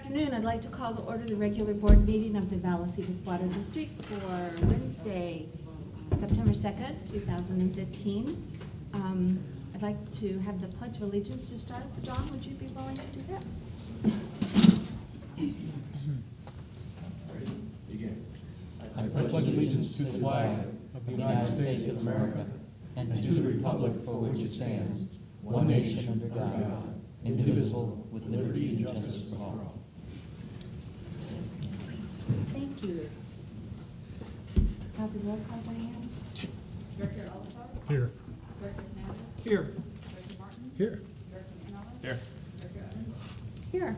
afternoon. I'd like to call to order the regular board meeting of the Vallecitos Water District for Wednesday, September 2nd, 2015. I'd like to have the Pledge of Allegiance to start. John, would you be willing to do that? Ready? Begin. I pledge allegiance to the flag of the United States of America and to the republic for which it stands, one nation under God, indivisible, with liberty and justice for all. Thank you. Have the roll call, Diane? Director Oliver? Here. Director Fernandez? Here. Director Martin? Here. Director Canales? Here. Director Evans? Here.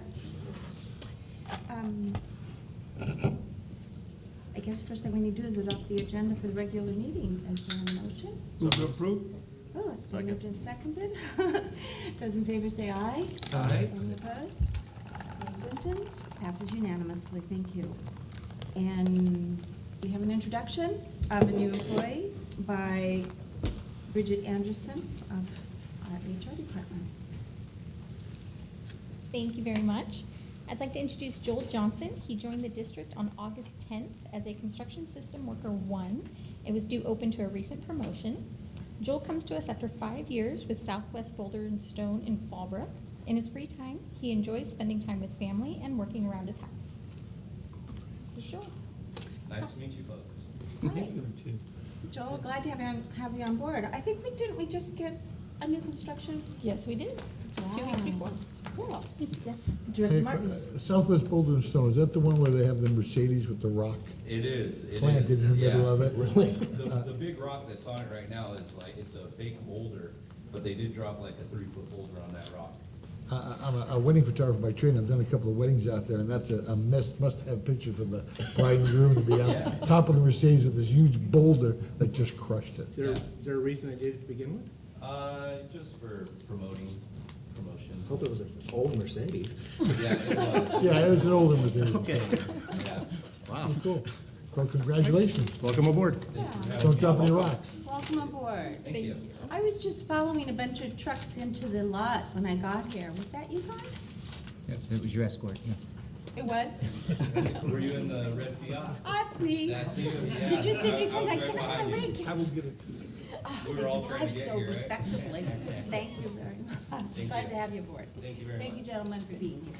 I guess first thing we need to do is adopt the agenda for the regular meeting. Is there a motion? Move to approve. Oh, it's been moved and seconded. Those in favor say aye. Aye. Any opposed? Any abstentions? Passes unanimously. Thank you. And we have an introduction of a new employee by Bridget Anderson of our HR department. Thank you very much. I'd like to introduce Joel Johnson. He joined the district on August 10th as a construction system worker 1. It was due open to a recent promotion. Joel comes to us after 5 years with Southwest Boulder and Stone in Fallbrook. In his free time, he enjoys spending time with family and working around his house. This is Joel. Nice to meet you folks. Hi. Joel, glad to have you on board. I think didn't we just get a new construction? Yes, we did, just 2 weeks Wow. before. Cool. Yes, Hey, Director Martin. Southwest Boulder and Stone, is that the one where they have the Mercedes with the rock It is. planted in the middle of it? Really? The big rock that's on it right now is like, it's a fake boulder, but they did drop like a 3-foot boulder on that rock. I'm a wedding photographer by training. I've done a couple of weddings out there, and that's a must-have picture for the bride and groom to be on Yeah. top of the Mercedes with this huge boulder that just crushed it. Yeah. Is there a reason they did it to begin with? Just for promotion. Hope it was an old Mercedes. Yeah, it was. Yeah, it was an older Mercedes. Okay. Yeah. Wow. Cool. Well, congratulations. Welcome aboard. Don't drop any rocks. Welcome aboard. Thank you. I was just following a bunch of trucks into the lot when I got here. Was that you guys? Yes, it was your escort, yeah. It was? Were you in the red Fiat? That's me. That's you, yeah. Did you see me I come was like, right get out behind my you. way? I will get it. Oh, We they were all trying drive to get so here, right? respectably. Thank you very much. Thank Glad you. to have you aboard. Thank you very Thank you, much. gentlemen, for being here.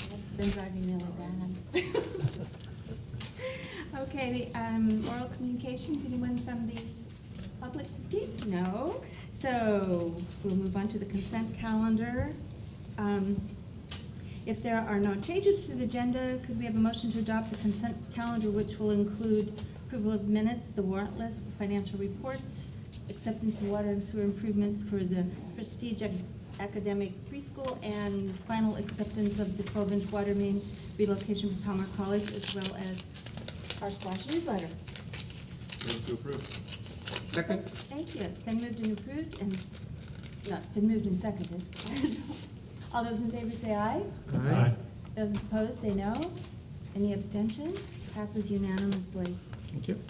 That's been driving me really bad. Okay, oral communications, anyone from the public to speak? No. So we'll move on to the consent calendar. If there are no changes to the agenda, could we have a motion to adopt the consent calendar, which will include approval of minutes, the warrant list, the financial reports, acceptance of water and sewer improvements for the Prestige Academic Preschool, and final acceptance of the 12-inch water main relocation for Palmer College, as well as our Splash newsletter. Move to approve. Second. Thank you. It's been moved and approved, and, no, it's been moved and seconded. All those in favor say aye. Aye. Those opposed, say no. Any abstentions? Passes unanimously. Thank you.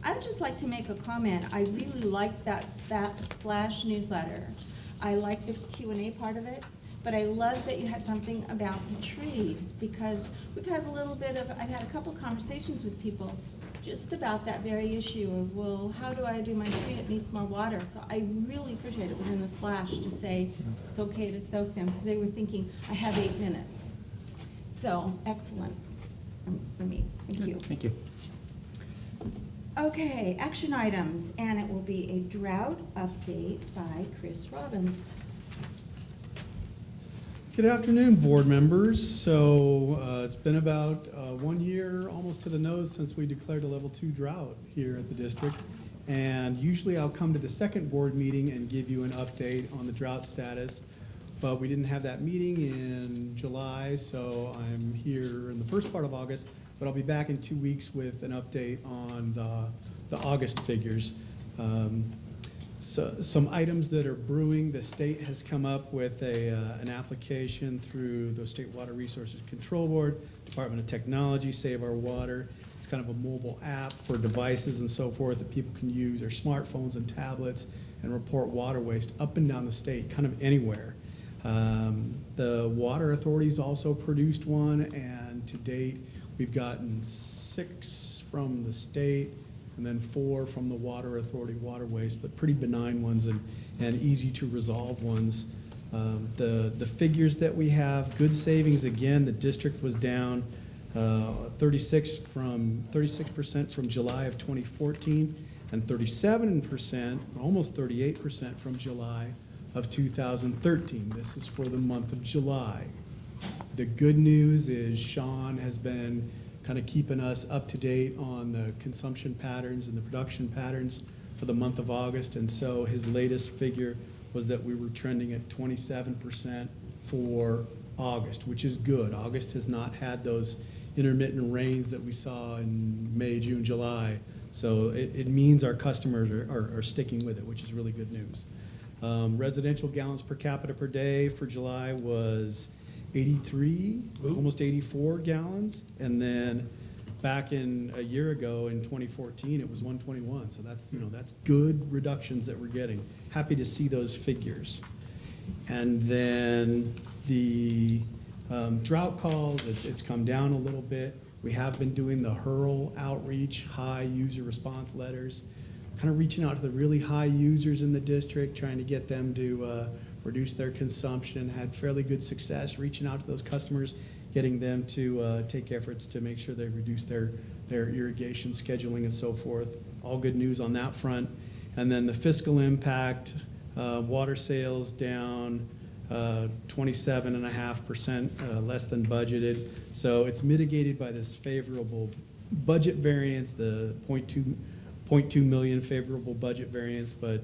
I would just like to make a comment. I really like that Splash newsletter. I like the Q&A part of it, but I love that you had something about the trees, because we've had I've had a couple conversations with people just about that very issue of, well, how do I do my tree that needs more water? So I really appreciate it within the Splash to say it's okay to soak them, because they were thinking, I have 8 minutes. So, excellent for me. Thank you. Thank you. Okay, action items, and it will be a drought update by Chris Robbins. Good afternoon, board members. So it's been about 1 year, almost to the nose, since we declared a level 2 drought here at the district. And usually I'll come to the second board meeting and give you an update on the drought status. But we didn't have that meeting in July, so I'm here in the first part of August. But I'll be back in 2 weeks with an update on the August figures. So some items that are brewing. The state has come up with an application through the State Water Resources Control Board, Department of Technology, Save Our Water, It's kind of a mobile app for devices and so forth that people can use, their smartphones and tablets, and report water waste up and down the state, kind of anywhere. The Water Authority's also produced one, and to date, we've gotten 6 from the state, and then 4 from the Water Authority water waste, but pretty benign ones and easy to resolve ones. The figures that we have, good savings again, the district was down 36% from July of 2014, and 37%, almost 38% from July of 2013. This is for the month of July. The good news is Sean has been kind of keeping us up to date on the consumption patterns and the production patterns for the month of August, and so his latest figure was that we were trending at 27% for August, which is good. August has not had those intermittent rains that we saw in May, June, July, so it means our customers are sticking with it, which is really good news. Residential gallons per capita per day for July was 83, almost 84 gallons, and then back in a year ago in 2014, it was 121. So that's good reductions that we're getting. Happy to see those figures. And then the drought calls, it's come down a little bit. We have been doing the HURL outreach, high user response letters, kind of reaching out to the really high users in the district, trying to get them to reduce their consumption. Had fairly good success reaching out to those customers, getting them to take efforts to make sure they reduce their irrigation scheduling and so forth. All good news on that front. And then the fiscal impact, water sales down 27.5%, less than budgeted. So it's mitigated by this favorable budget variance, the 0.2 million favorable budget variance, but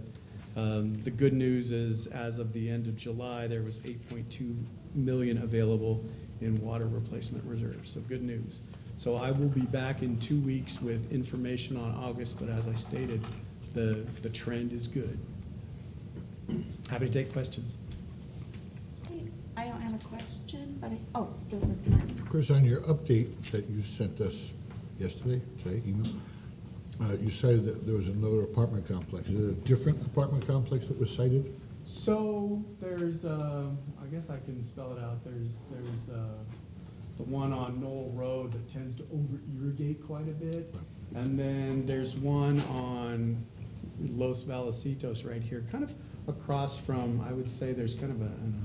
the good news is as of the end of July, there was 8.2 million available in water replacement reserves, so good news. So I will be back in 2 weeks with information on August, but as I stated, the trend is good. Happy to take questions. I don't have a question, but go with Martin. Chris, on your update that you sent us yesterday, email, you cited that there was another apartment complex. Is it a different apartment complex that was cited? So there's, I guess I can spell it out. There's the one on Knoll Road that tends to over-irrigate quite a bit. And then there's one on Los Vallecitos right here, kind of across from, I would say there's kind of an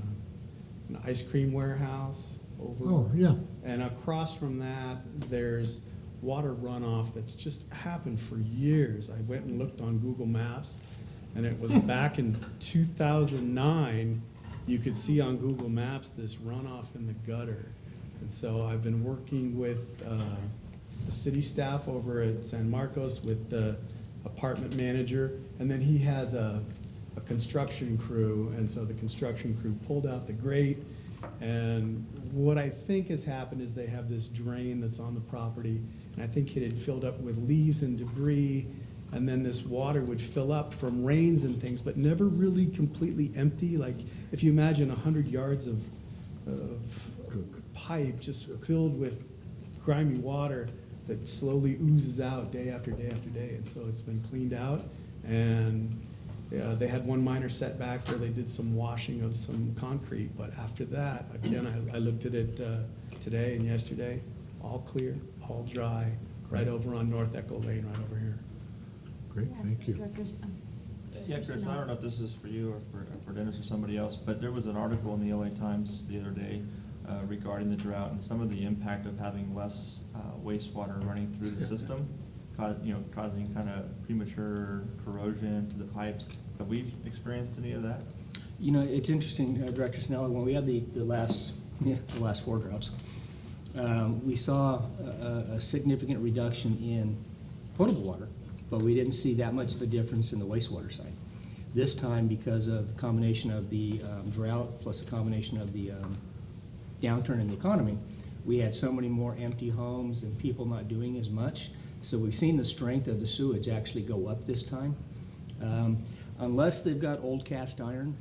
ice cream warehouse over. Oh, yeah. And across from that, there's water runoff that's just happened for years. I went and looked on Google Maps, and it was back in 2009. You could see on Google Maps this runoff in the gutter. And so I've been working with the city staff over at San Marcos with the apartment manager, and then he has a construction crew, and so the construction crew pulled out the grate, and what I think has happened is they have this drain that's on the property, and I think it had filled up with leaves and debris, and then this water would fill up from rains and things, but never really completely empty. Like if you imagine 100 yards of pipe just filled with grimy water that slowly oozes out day after day after day, and so it's been cleaned out, and they had one minor setback where they did some washing of some concrete, but after that, again, I looked at it today and yesterday, all clear, all dry, right over on North Echo Lane, right over here. Great, thank you. Yeah, Chris, I don't know if this is for you or for Dennis or somebody else, but there was an article in the LA Times the other day regarding the drought and some of the impact of having less wastewater running through the system, causing kind of premature corrosion to the pipes. Have we experienced any of that? It's interesting, Director Snell, when we had the last 4 droughts, we saw a significant reduction in potable water, but we didn't see that much of a difference in the wastewater side. This time, because of the combination of the drought plus the combination of the downturn in the economy, we had so many more empty homes and people not doing as much. So we've seen the strength of the sewage actually go up this time. Unless they've got old cast iron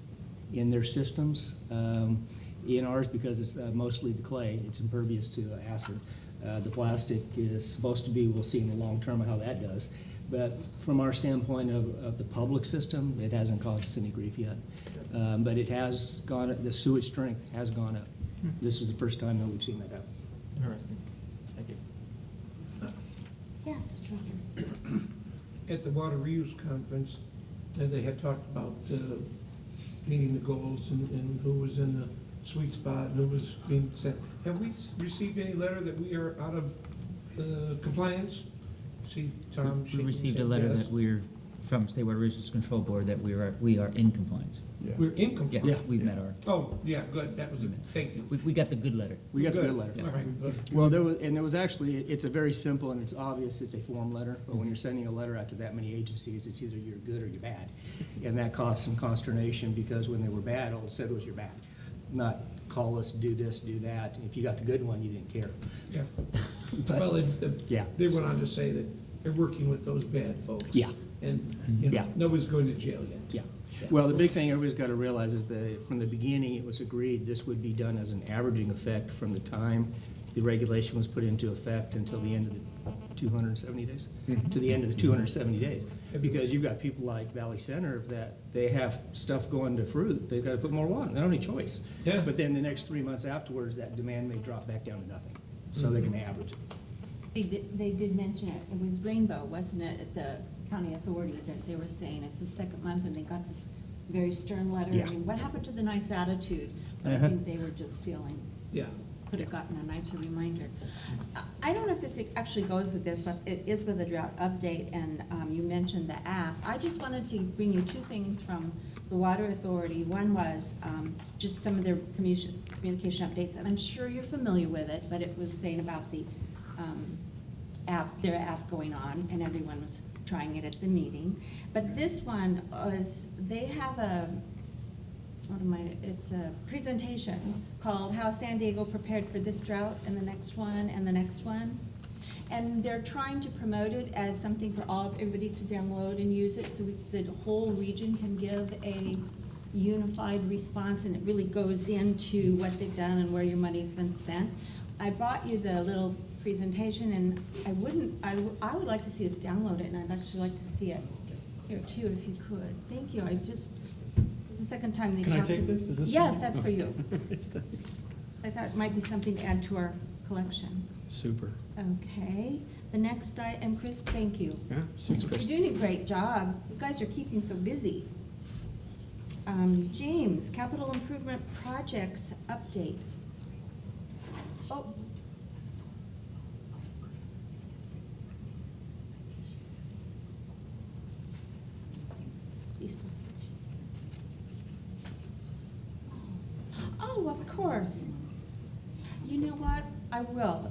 in their systems, in ours, because it's mostly the clay, it's impervious to acid, The plastic is supposed to be, we'll see in the long term how that does. But from our standpoint of the public system, it hasn't caused us any grief yet. But it has gone, the sewage strength has gone up. This is the first time that we've seen that happen. Interesting. Thank you. Yes, Director. At the water reuse conference, they had talked about meeting the goals and who was in the sweet spot and who was being sent. Have we received any letter that we are out of compliance? See, Tom We shaking received a his letter head, that yes. we're, from State Water Resources Control Board, that we are in compliance. We're in Yeah, compliance? we've met our, Oh, yeah, good, that was it, thank you. we got the good letter. We got the good letter. All right, good. Well, there was actually, it's a very simple and it's obvious, it's a form letter, but when you're sending a letter out to that many agencies, it's either you're good or you're bad. And that caused some consternation because when they were bad, all it said was you're bad. Not call us, do this, do that. If you got the good one, you didn't care. Yeah. But- Well, Yeah. they went on to say that they're working with those bad folks. Yeah. And, you know, Yeah. nobody's going to jail yet. Yeah. Well, the big thing everybody's got to realize is that from the beginning, it was agreed this would be done as an averaging effect from the time the regulation was put into effect until the end of the 270 days, to the end of the 270 days. Because you've got people like Valley Center that they have stuff going to fruit, they've got to put more water, they don't have any choice. Yeah. But then the next 3 months afterwards, that demand may drop back down to nothing, so they can average it. They did mention it. It was Rainbow, wasn't it, at the county authority that they were saying it's the second month and they got this very stern letter. Yeah. I mean, what happened to the nice attitude? But I Uh-huh. think they were just feeling, Yeah. could have gotten a nicer reminder. I don't know if this actually goes with this, but it is with a drought update, and you mentioned the app. I just wanted to bring you two things from the Water Authority. One was just some of their communication updates, and I'm sure you're familiar with it, but it was saying about the their app going on, and everyone was trying it at the meeting. But this one was, they have it's a presentation called How San Diego Prepared for This Drought, and the next one, and the next one. And they're trying to promote it as something for everybody to download and use it, so the whole region can give a unified response, and it really goes into what they've done and where your money's been spent. I brought you the little presentation, and I would like to see us download it, and I'd actually like to see it here too, if you could. Thank you, it's the second time they Can I talked to. take this? Is this for Yes, me? that's for you. Thanks. I thought it might be something to add to our collection. Super. Okay, the next item, Chris, thank you. Yeah, super. You're doing a great job. You guys are keeping so busy. James, capital improvement projects update. Oh. Oh, of course. You know what? I will.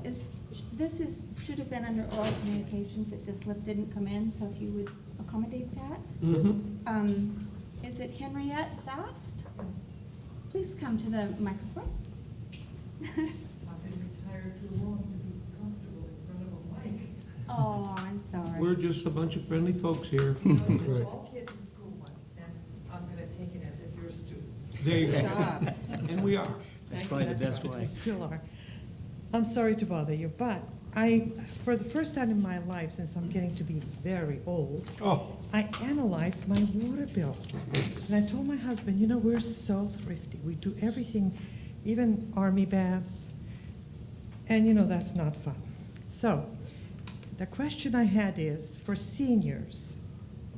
Should have been under oral communications. It just didn't come in, so if you would accommodate that. Is it Henriette Fast? Please come to the microphone. I've been retired too long to be comfortable in front of a mic. Oh, I'm sorry. We're just a bunch of friendly folks here. We Right. were all kids in school once, and I'm gonna take it as if you're students. There you Good go. job. And we are. That's probably the best way. We still are. I'm sorry to bother you, but for the first time in my life, since I'm getting to be very old, Oh, I analyzed my water bill. And I told my husband, you know, we're so thrifty. We do everything, even army baths. And you know, that's not fun. So, the question I had is, for seniors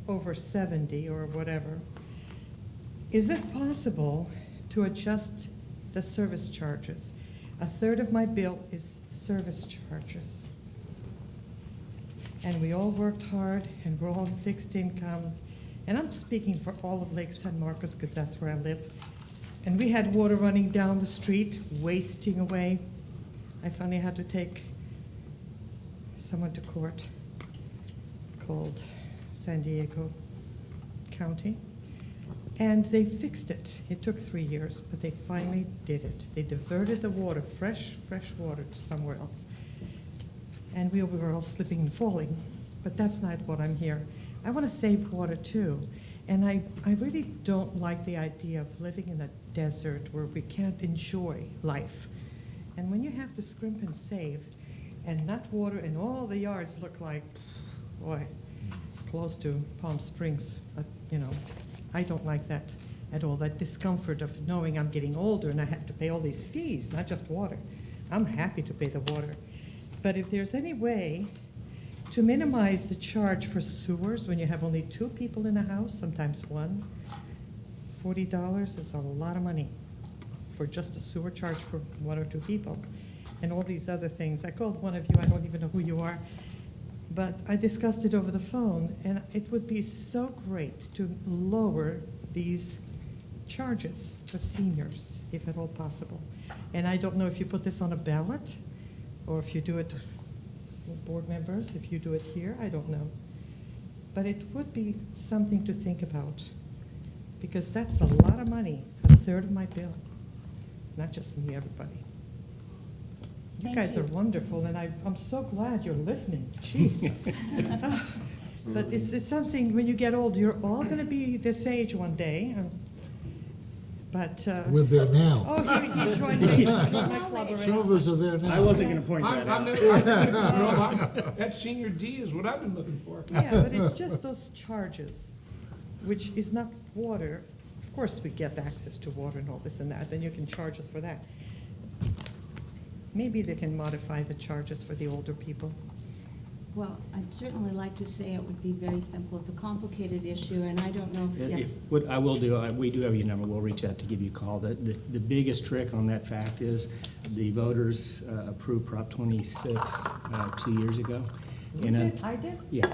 over 70 or whatever, is it possible to adjust the service charges? A third of my bill is service charges. And we all worked hard, and we're all fixed income. And I'm speaking for all of Lake San Marcos, because that's where I live. And we had water running down the street, wasting away. I finally had to take someone to court called San Diego County. And they fixed it. It took 3 years, but they finally did it. They diverted the water, fresh water, to somewhere else. And we were all slipping and falling, but that's not what I'm here. I want to save water too. And I really don't like the idea of living in a desert where we can't enjoy life. And when you have to scrimp and save, and that water in all the yards look like, boy, close to Palm Springs. But, you know, I don't like that at all, that discomfort of knowing I'm getting older and I have to pay all these fees, not just water. I'm happy to pay the water. But if there's any way to minimize the charge for sewers when you have only 2 people in a house, sometimes one, $40 is a lot of money for just a sewer charge for 1 or 2 people. And all these other things. I called one of you, I don't even know who you are, but I discussed it over the phone, and it would be so great to lower these charges for seniors, if at all possible. And I don't know if you put this on a ballot, or if you do it, board members, if you do it here, I don't know. But it would be something to think about, because that's a lot of money, a third of my bill. Not just me, everybody. You Thank guys you. are wonderful, and I'm so glad you're listening. Jeez. But it's something, when you get old, you're all going to be this age one day. But. We're there now. Oh, he joined me. He joined my club already. Some of us are there now. I wasn't going to point that out. That senior D is what I've been looking for. Yeah, but it's just those charges, which is not water. Of course, we get access to water and all this and that, then you can charge us for that. Maybe they can modify the charges for the older people. Well, I'd certainly like to say it would be very simple. It's a complicated issue, and I don't know if, yes. What I will do, we do have your number, we'll reach out to give you a call. The biggest trick on that fact is the voters approved Prop 26 2 years ago. You did? I did? Yeah.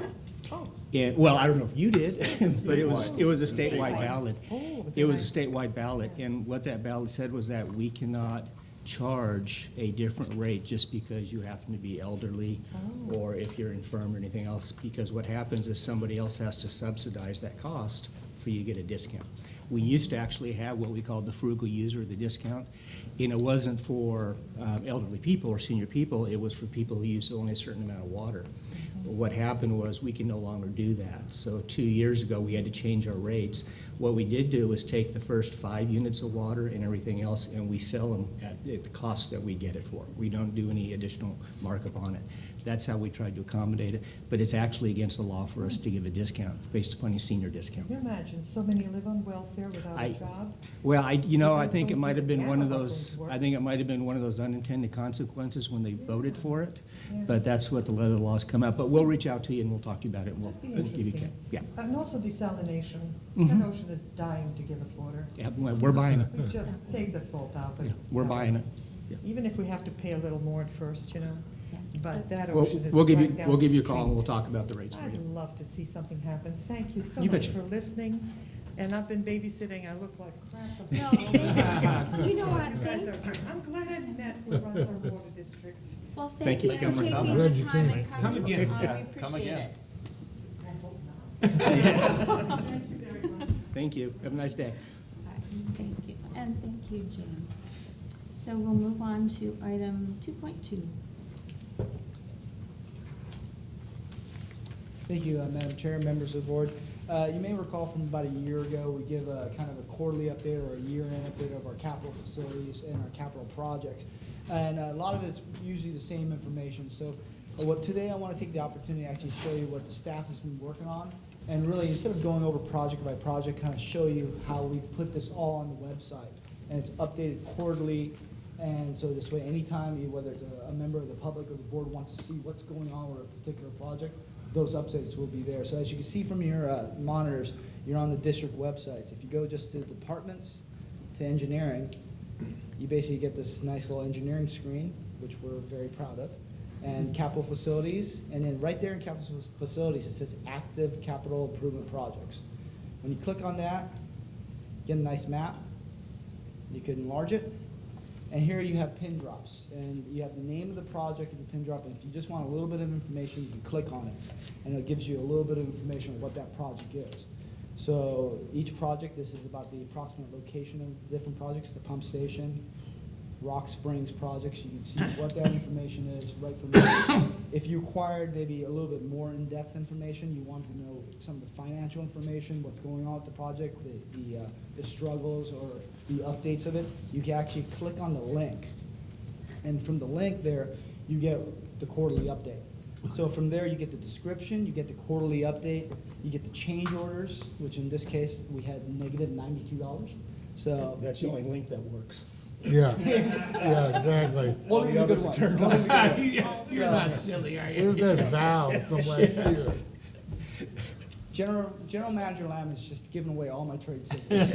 Oh. And, well, I don't know if you did, but it was a statewide ballot. Oh, It was a statewide ballot, and what that ballot said was that we cannot charge a different rate just because you happen to be elderly or if you're infirm or anything else, because what happens is somebody else has to subsidize that cost for you to get a discount. We used to actually have what we called the frugal user, the discount, and it wasn't for elderly people or senior people, it was for people who use only a certain amount of water. But what happened was we can no longer do that. So 2 years ago, we had to change our rates. What we did do was take the first 5 units of water and everything else, and we sell them at the cost that we get it for. We don't do any additional markup on it. That's how we tried to accommodate it, but it's actually against the law for us to give a discount based upon a senior discount. Can you imagine, so many live on welfare without a job? Well, I People think it don't might have been even one of care about those, going to work. I think it might have been one of those unintended consequences when they voted for it, Yeah. but that's what the letter of the laws come out. But we'll reach out to you and we'll talk to you about it, and That'd be we'll give you, interesting. yeah. And also desalination. Mhm. That ocean is dying to give us water. Yeah, we're buying it. We just take the salt out. and Yeah, we're sell buying it. Yeah. Even if we have to pay a little more at first, you know. But that We'll ocean is we'll give you, right down we'll give the you a call and street. we'll talk about the rates for I'd you. love to see something happen. Thank you so You much betcha. for listening. And I've been babysitting. I look like crap. No, thank you. You know what, You guys thank, are, I'm glad I met who runs our water district. well, Thank thank you you for for coming. taking I'm glad the you time came. and Come coming. again. We Come appreciate again. it. I hope not. Thank you very much. Thank you. Have a nice day. All right, thank you, and thank you, James. So we'll move on to item 2.2. Thank you, Madam Chair, members of the board. You may recall from about a year ago, we give a kind of a quarterly update or a year-end update of our capital facilities and our capital projects. And a lot of it's usually the same information. So today I want to take the opportunity to actually show you what the staff has been working on. And really, instead of going over project by project, kind of show you how we've put this all on the website. And it's updated quarterly. And so this way, anytime, whether it's a member of the public or the board wants to see what's going on with a particular project, those updates will be there. So as you can see from your monitors, you're on the district websites. If you go just to departments, to engineering, you basically get this nice little engineering screen, which we're very proud of, and capital facilities, and then right there in capital facilities, it says active capital improvement projects. When you click on that, get a nice map. You can enlarge it. And here you have pin drops, and you have the name of the project and the pin drop, and if you just want a little bit of information, you can click on it, and it gives you a little bit of information on what that project is. So each project, this is about the approximate location of different projects, the pump station, Rock Springs projects, you can see what that information is right from there. If you acquired maybe a little bit more in-depth information, you wanted to know some of the financial information, what's going on with the project, the struggles or the updates of it, you can actually click on the link. And from the link there, you get the quarterly update. So from there, you get the description, you get the quarterly update, you get the change orders, which in this case, we had negative $92. So. That's the only link that works. Yeah, yeah, exactly. Only the good ones. Only the good ones. You're not silly, are you? Where's that valve from last year? General Manager Lamb is just giving away all my trade secrets.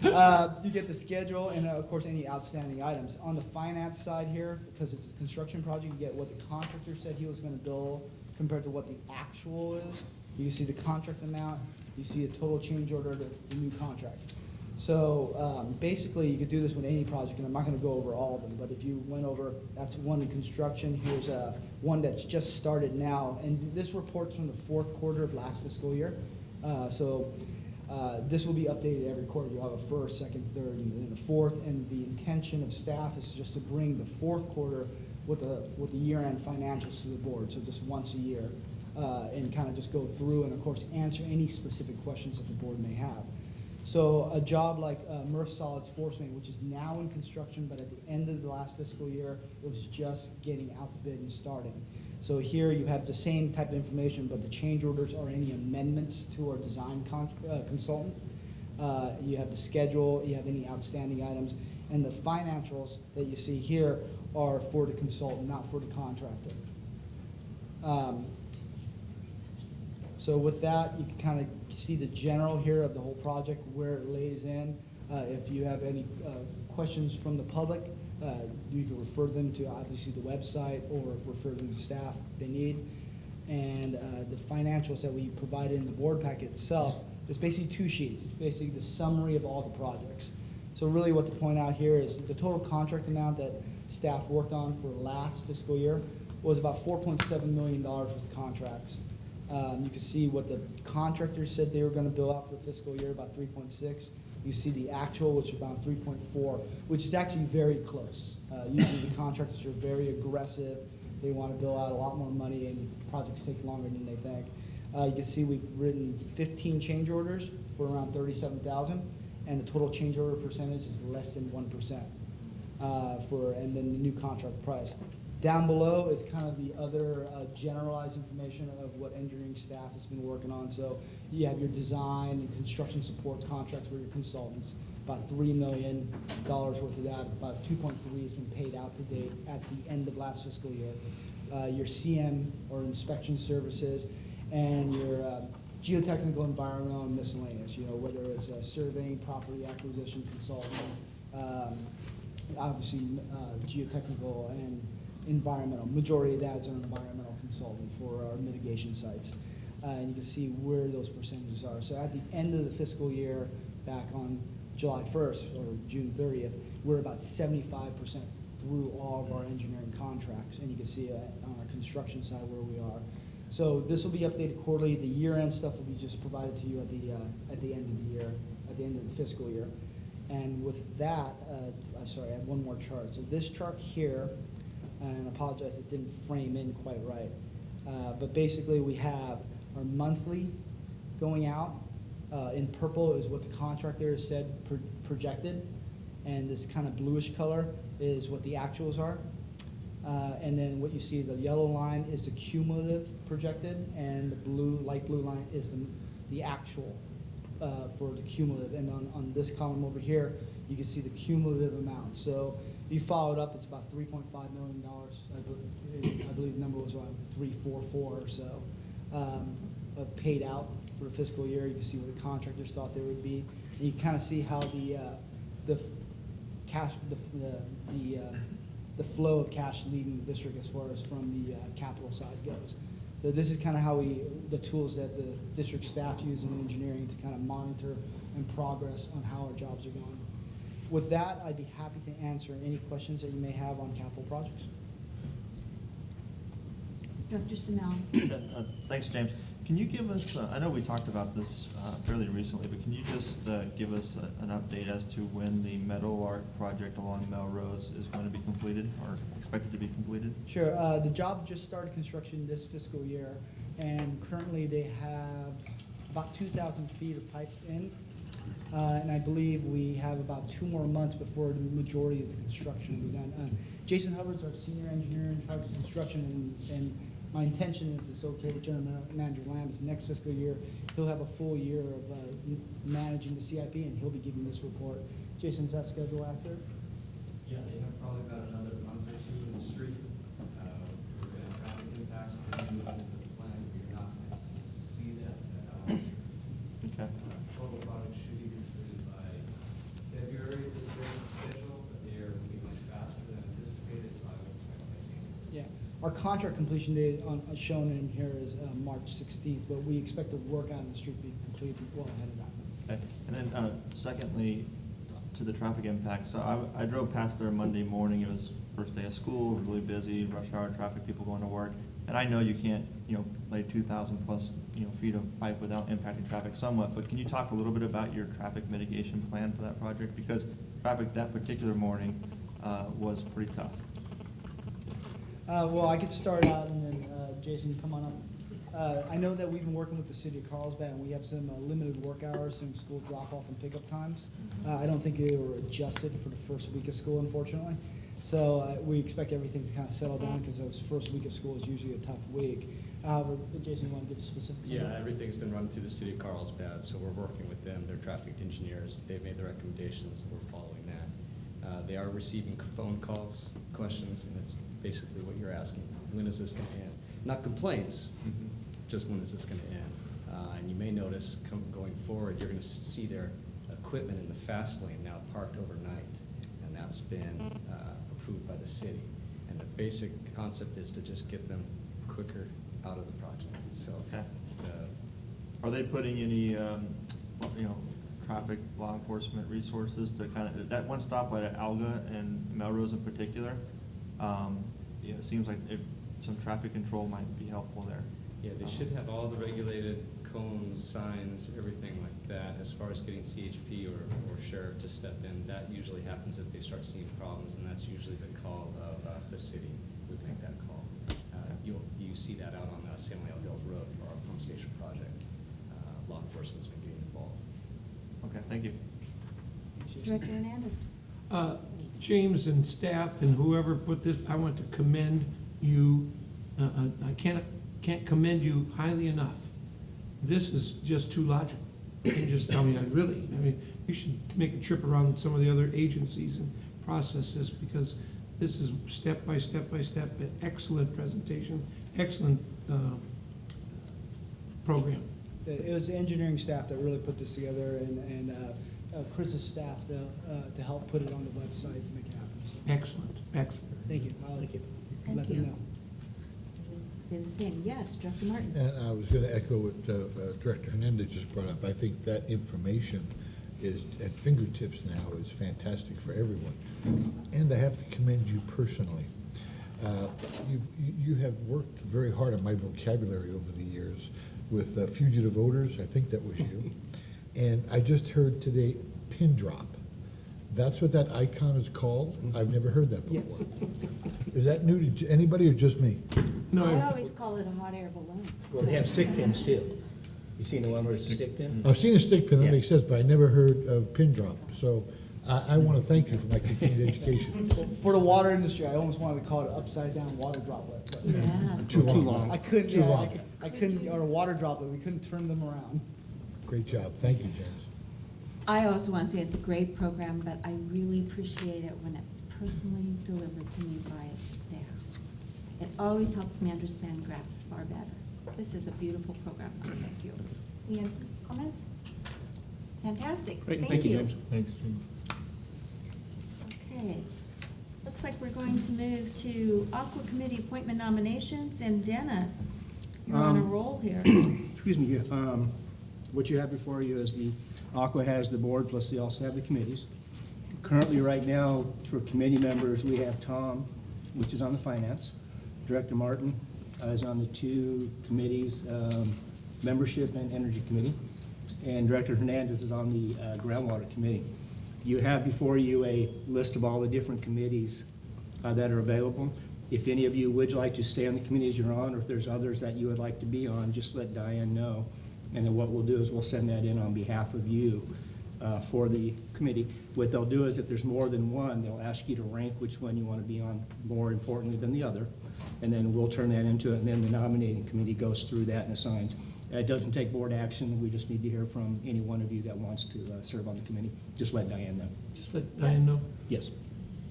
You get the schedule and of course any outstanding items. On the finance side here, because it's a construction project, you get what the contractor said he was gonna bill compared to what the actual is. You see the contract amount, you see a total change order to the new contract. So basically, you could do this with any project, and I'm not gonna go over all of them, but if you went over, that's one in construction, here's one that's just started now, and this report's from the fourth quarter of last fiscal year. This will be updated every quarter. You'll have a first, second, third, and then a fourth, and the intention of staff is just to bring the fourth quarter with the year-end financials to the board, so just once a year, and kind of just go through and, of course, answer any specific questions that the board may have. So a job like Murph Solids Force Main, which is now in construction, but at the end of the last fiscal year, it was just getting out to bid and starting. So here you have the same type of information, but the change orders are any amendments to our design consultant. You have the schedule, you have any outstanding items, and the financials that you see here are for the consultant, not for the contractor. So with that, you can kind of see the general here of the whole project, where it lays in. If you have any questions from the public, you can refer them to obviously the website or refer them to staff if they need. And the financials that we provided in the board packet itself is basically 2 sheets. It's basically the summary of all the projects. So really what to point out here is the total contract amount that staff worked on for last fiscal year was about $4.7 million with contracts. You can see what the contractors said they were going to bill out for the fiscal year, about 3.6. You see the actual, which is about 3.4, which is actually very close. Usually the contractors are very aggressive. They want to bill out a lot more money, and projects take longer than they think. You can see we've written 15 change orders for around $37,000, and the total change order percentage is less than 1% and then the new contract price. Down below is kind of the other generalized information of what engineering staff has been working on. So you have your design and construction support contracts with your consultants, about $3 million worth of that. About 2.3 has been paid out to date at the end of last fiscal year. Your CM or inspection services and your geotechnical, environmental, and miscellaneous, whether it's surveying, property acquisition, consulting, obviously geotechnical and environmental. Majority of that is our environmental consultant for our mitigation sites. And you can see where those percentages are. So at the end of the fiscal year, back on July 1st or June 30th, we're about 75% through all of our engineering contracts. And you can see on our construction side where we are. So this will be updated quarterly. The year-end stuff will be just provided to you at the end of the year, at the end of the fiscal year. And with that, sorry, I have one more chart. So this chart here, and I apologize, it didn't frame in quite right. But basically, we have our monthly going out. In purple is what the contractor has said projected, and this kind of bluish color is what the actuals are. And then what you see, the yellow line is the cumulative projected, and the light blue line is the actual for the cumulative. And on this column over here, you can see the cumulative amount. So if you follow it up, it's about $3.5 million. I believe the number was around 344 or so paid out for the fiscal year. You can see what the contractors thought there would be. And you kind of see how the cash, the flow of cash leaving the district as far as from the capital side goes. So this is kind of how the tools that the district staff use in engineering to kind of monitor and progress on how our jobs are going. With that, I'd be happy to answer any questions that you may have on capital projects. Dr. Sinel. Thanks, James. Can you give us, I know we talked about this fairly recently, but can you just give us an update as to when the Meadow Arc project along Melrose is going to be completed or expected to be completed? Sure. The job just started construction this fiscal year, and currently they have about 2,000 feet of pipe in. And I believe we have about 2 more months before the majority of the construction will be done. Jason Hubbard's our senior engineer in charge of construction, and my intention, if it's okay with General Manager Lamb, is next fiscal year, he'll have a full year of managing the CIP, and he'll be giving this report. Jason, is that schedule accurate? Yeah, they have probably about another month or two in the street. We're gonna have traffic impacts, we're gonna move into the plan, you're not gonna see that at all. Okay. Total product should be completed by February, this is the schedule, but they are moving much faster than anticipated, so I would expect that change. Yeah. Our contract completion date shown in here is March 16th, but we expect the work out in the street to be completed well ahead of that. Okay. And then secondly, to the traffic impact, so I drove past there Monday morning, it was first day of school, really busy, rush hour traffic, people going to work. And I know you can't, lay 2,000 plus, feet of pipe without impacting traffic somewhat, but can you talk a little bit about your traffic mitigation plan for that project? Because traffic that particular morning was pretty tough. Well, I could start out, and then Jason, you come on up. I know that we've been working with the city of Carlsbad, and we have some limited work hours and school drop-off and pickup times. I don't think they were adjusted for the first week of school, unfortunately. So we expect everything to kind of settle down, because those first week of school is usually a tough week. However, Jason, you want to give specifics? on Yeah, that? everything's been run through the city of Carlsbad, so we're working with them, they're traffic engineers, they've made the recommendations, and we're following that. They are receiving phone calls, questions, and it's basically what you're asking, when is this gonna end? Not complaints, just when is this gonna end? And you may notice, going forward, you're gonna see their equipment in the fast lane now parked overnight, and that's been approved by the city. And the basic concept is to just get them quicker out of the project, so. Okay. Are they putting any, traffic law enforcement resources to kind of, that one stoplight at Alga and Melrose in particular, it seems like some traffic control might be helpful there. Yeah, they should have all the regulated cones, signs, everything like that. As far as getting CHP or sheriff to step in, that usually happens if they start seeing problems, and that's usually the call of the city would make that call. You see that out on San Leon Hills Road for our pump station project. Law enforcement's been getting involved. Okay, thank you. Director Hernandez. James and staff and whoever put this, I want to commend you. I can't commend you highly enough. This is just too logical. You should make a trip around some of the other agencies and processes, because this is step by step by step, an excellent presentation, excellent program. It was the engineering staff that really put this together, and Chris's staff to help put it on the website to make it happen. So, Excellent, excellent. thank you. I'll Thank let you. them know. Say the same. Yes, Director Martin. And I was going to echo what Director Hernandez just brought up. I think that information is at fingertips now is fantastic for everyone. And I have to commend you personally. You have worked very hard on my vocabulary over the years with fugitive voters. I think that was you. And I just heard today pin drop. That's what that icon is called? I've never heard that before. Is that new to anybody or just me? I always call it a hot air balloon. Well, they have stick pins too. You seen the one where it's a stick pin? I've seen a stick pin, that Yeah. makes sense, but I never heard of pin drop. So I want to thank you for my continued education. For the water industry, I almost wanted to call it upside down water droplet. But Yeah. Too long. I couldn't, Too long. I couldn't, or a water droplet, we couldn't turn them around. Great job. Thank you, James. I also want to say it's a great program, but I really appreciate it when it's personally delivered to me by staff. It always helps me understand graphs far better. This is a beautiful program. Thank you. Any other comments? Fantastic. Great, thank you, James. Thanks, James. Okay. Looks like we're going to move to Aqua Committee appointment nominations, and Dennis, you're on a roll here. Excuse me, what you have before you is the, Aqua has the board, plus they also have the committees. Currently, right now, for committee members, we have Tom, which is on the finance. Director Martin is on the 2 committees, membership and energy committee. And Director Hernandez is on the groundwater committee. You have before you a list of all the different committees that are available. If any of you would like to stay on the committees you're on, or if there's others that you would like to be on, just let Diane know. And then what we'll do is we'll send that in on behalf of you for the committee. What they'll do is if there's more than one, they'll ask you to rank which one you want to be on more importantly than the other. And then we'll turn that into it, and then the nominating committee goes through that and assigns. It doesn't take board action. We just need to hear from any one of you that wants to serve on the committee. Just let Diane know. Just let Diane know. Yes.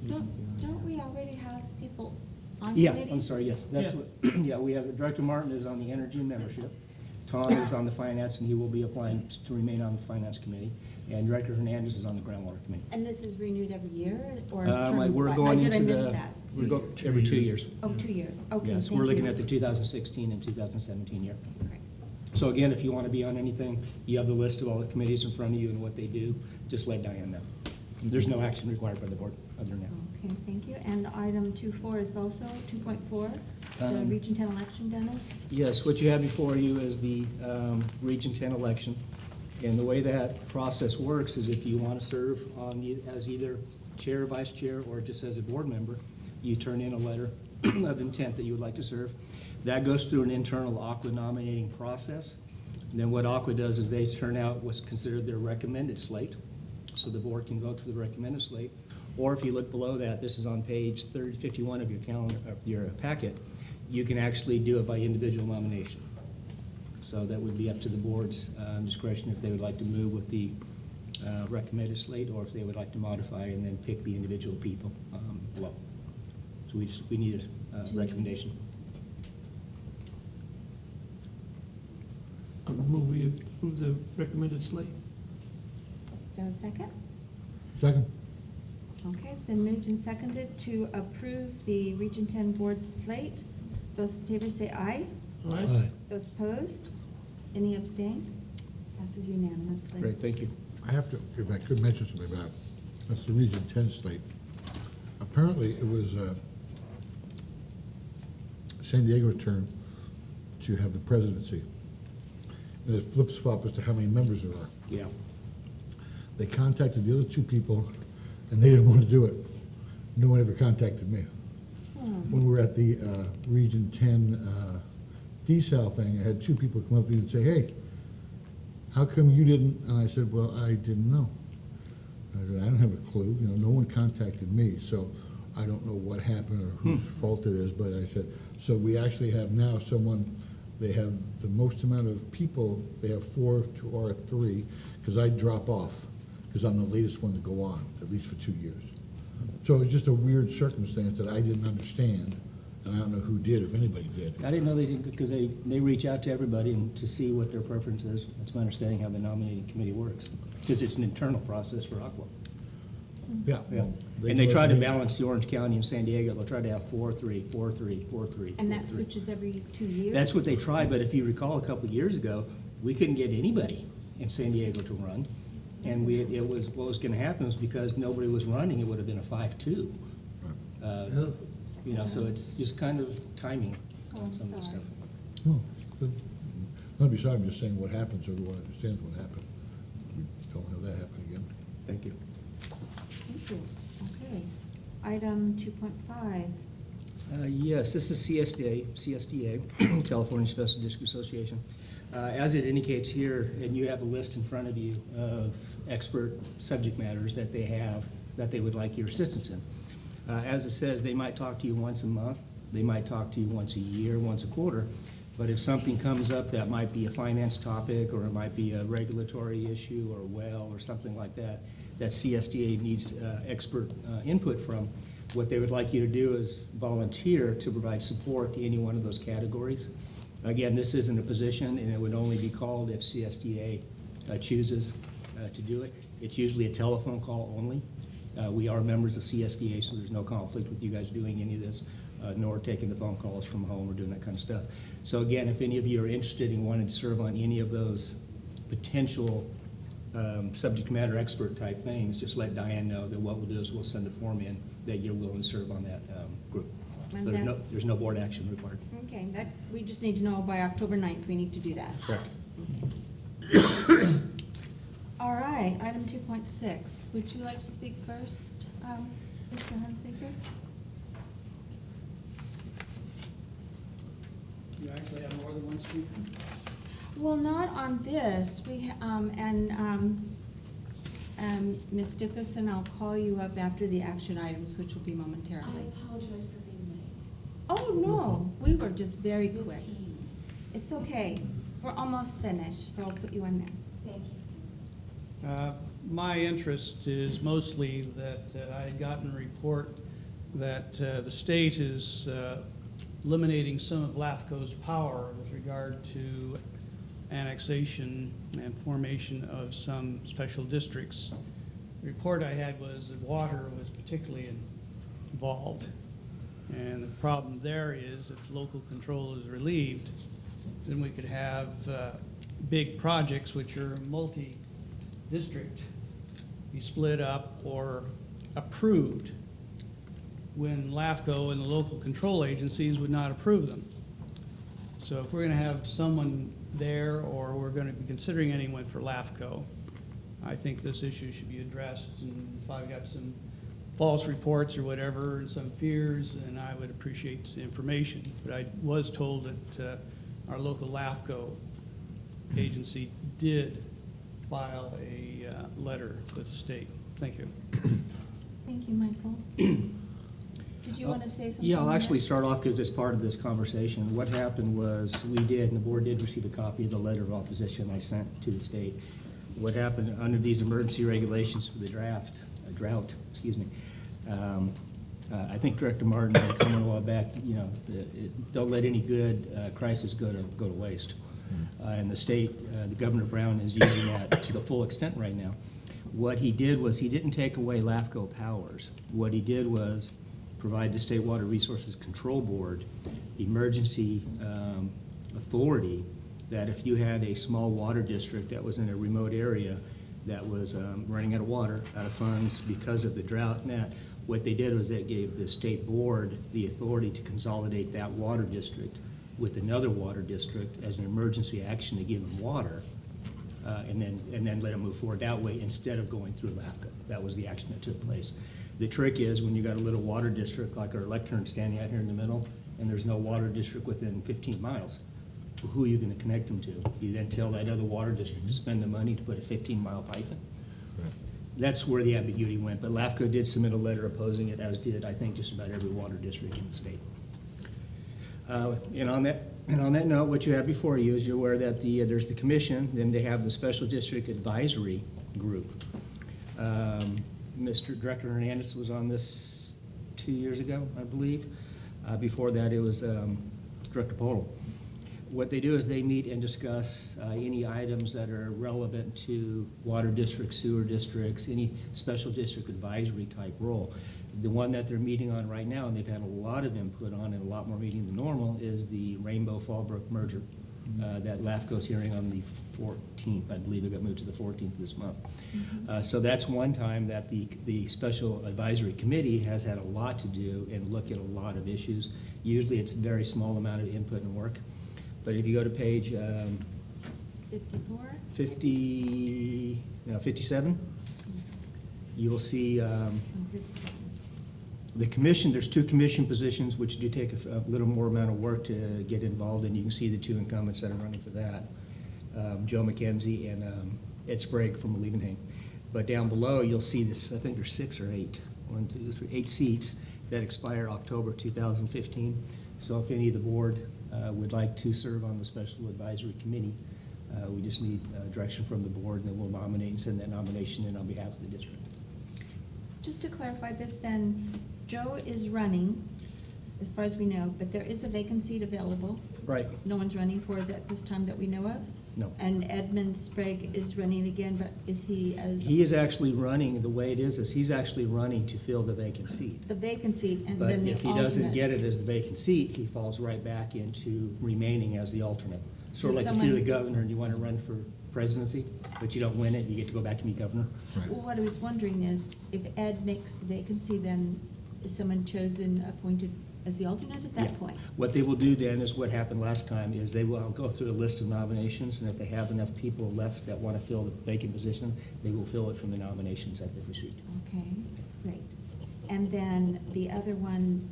Don't we already have people on Yeah, committees? I'm sorry, yes, that's what, yeah, we have, Director Martin is on the energy and membership. Tom is on the finance, and he will be applying to remain on the finance committee. And Director Hernandez is on the groundwater committee. And this is renewed every year, or? We're term- going did I into miss the, that? we're go, every 2 years. Oh, 2 years, okay, Yes, thank we're looking you. at the 2016 and 2017 year. Great. So again, if you want to be on anything, you have the list of all the committees in front of you and what they do, just let Diane know. There's no action required by the board other than that. Okay, thank you. And item 2.4 is also 2.4, the Region 10 election, Dennis? Yes, what you have before you is the Region 10 election. And the way that process works is if you want to serve on as either chair, vice chair, or just as a board member, you turn in a letter of intent that you would like to serve. That goes through an internal AQUA nominating process. And then what AQUA does is they turn out what's considered their recommended slate. So the board can vote for the recommended slate. Or if you look below that, this is on page 51 of your calendar, of your packet, you can actually do it by individual nomination. So that would be up to the board's discretion if they would like to move with the recommended slate, or if they would like to modify and then pick the individual people below. So we need a recommendation. I move we approve the recommended slate. Do I have a second? Second. Okay, it's been moved and seconded to approve the Region 10 board slate. Those in favor say aye. All right? Aye. Those opposed? Any abstain? Passes unanimously. Great, thank you. I have to, if I could mention something about it, that's the Region 10 slate. Apparently, it was San Diego's turn to have the presidency. And it flips flop as to how many members there are. Yeah. They contacted the other two people, and they didn't want to do it. No one ever contacted me. When we were at the Region 10 DSAL thing, I had two people come up to me and say, hey, how come you didn't? And I said, well, I didn't know. I said, I don't have a clue. You know, no one contacted me, so I don't know what happened or whose fault it is. But I said, so we actually have now someone, they have the most amount of people, they have 4 to our 3, because I drop off, because I'm the latest one to go on, at least for 2 years. So it's just a weird circumstance that I didn't understand, and I don't know who did, if anybody did. I didn't know they did, because they reach out to everybody and to see what their preference is. That's my understanding how the nominating committee works, because it's an internal process for AQUA. Yeah. Yeah. well, And they try to go balance the Orange County and San Diego. They'll try to have 4-3, 4-3, 4-3. And that 4-3. switches every 2 years? That's what they tried, but if you recall, a couple of years ago, we couldn't get anybody in San Diego to run. And what was gonna happen was because nobody was running, it would have been a 5-2. You know, so it's just kind of timing on some of the sorry. stuff. No, it's good. Not be sorry, I'm just saying what happened, so everyone understands what happened. We don't have that happen again. Thank you. Thank you. Okay. Item 2.5. Yes, this is CSDA, California Special District Association. As it indicates here, and you have a list in front of you of expert subject matters that they have, that they would like your assistance in. As it says, they might talk to you once a month, they might talk to you once a year, once a quarter, but if something comes up that might be a finance topic, or it might be a regulatory issue, or well, or something like that, that CSDA needs expert input from, what they would like you to do is volunteer to provide support to any one of those categories. Again, this isn't a position, and it would only be called if CSDA chooses to do it. It's usually a telephone call only. We are members of CSDA, so there's no conflict with you guys doing any of this, nor taking the phone calls from home or doing that kind of stuff. So again, if any of you are interested in wanting to serve on any of those potential subject matter expert type things, just let Diane know that what we'll do is we'll send a form in that you're willing to serve on that group. So And there's no board action required. Okay, that, we just need to know by October 9th, we need to do that. Correct. All right, item 2.6. Would you like to speak first, Mr. Hunsaker? You actually have more than one speaker? Well, not on this. Ms. Dickerson, I'll call you up after the action items, which will be I momentarily. apologize for being late. Oh, no, we were just very quick. Routine. It's okay. We're almost finished, so I'll put you on there. Thank you. My interest is mostly that I had gotten a report that the state is eliminating some of LAFCO's power with regard to annexation and formation of some special districts. The report I had was that water was particularly involved. And the problem there is if local control is relieved, then we could have big projects which are multi-district be split up or approved when LAFCO and the local control agencies would not approve them. So if we're going to have someone there, or we're going to be considering anyone for LAFCO, I think this issue should be addressed. And if I've got some false reports or whatever, and some fears, then I would appreciate the information. But I was told that our local LAFCO agency did file a letter with the state. Thank you. Thank you, Michael. Did you want to say something? Yeah, I'll actually Nick? start off because it's part of this conversation. What happened was we did, and the board did receive a copy of the letter of opposition I sent to the state. What happened under these emergency regulations for the drought, excuse me. I think Director Martin had commented a while back, you know, don't let any good crisis go to waste. And the state, the Governor Brown is using that to the full extent right now. What he did was he didn't take away LAFCO powers. What he did was provide the State Water Resources Control Board emergency authority that if you had a small water district that was in a remote area that was running out of water, out of funds because of the drought and that, what they did was they gave the state board the authority to consolidate that water district with another water district as an emergency action to give them water, and then let them move forward that way instead of going through LAFCO. That was the action that took place. The trick is when you got a little water district like our lectern standing out here in the middle, and there's no water district within 15 miles, who are you going to connect them to? You then tell that other water district to spend the money to put a 15-mile pipe in. That's where the ambiguity went, but LAFCO did submit a letter opposing it, as did, I think, just about every water district in the state. And on that note, what you have before you is you're aware that there's the commission, then they have the special district advisory group. Mr. Director Hernandez was on this 2 years ago, I believe. Before that, it was Director Podol. What they do is they meet and discuss any items that are relevant to water districts, sewer districts, any special district advisory type role. The one that they're meeting on right now, and they've had a lot of input on and a lot more meeting than normal, is the Rainbow-Fallbrook merger that LAFCO's hearing on the 14th. I believe it got moved to the 14th this month. So that's one time that the Special Advisory Committee has had a lot to do and look at a lot of issues. Usually it's a very small amount of input and work. But if you go to page 54? 57, you will see the commission. There's two commission positions which do take a little more amount of work to get involved in. You can see the two incumbents that are running for that, Joe McKenzie and Ed Sprague from Liebenhain. But down below, you'll see this, I think there's 6 or 8, 1, 2, 3, 8 seats that expire October 2015. So if any of the board would like to serve on the Special Advisory Committee, we just need direction from the board, and then we'll nominate and send that nomination in on behalf of the district. Just to clarify this then, Joe is running, as far as we know, but there is a vacant seat available. Right. No one's running for it at this time that we know of? No. And Edmund Sprague is running again, but is he as? He is actually running, the way it is he's actually running to fill the vacant seat. The vacant seat and But then the if alternate. he doesn't get it as the vacant seat, he falls right back into remaining as the alternate. Sort of like if you're the governor and you want to run for presidency, but you don't win it, you get to go back to be governor. Well, what I was wondering is, if Ed makes the vacancy, then is someone chosen, appointed as the alternate at that Yeah. point? What they will do then is what happened last time, is they will go through a list of nominations, and if they have enough people left that want to fill the vacant position, they will fill it from the nominations that they've received. Okay, great. And then the other one,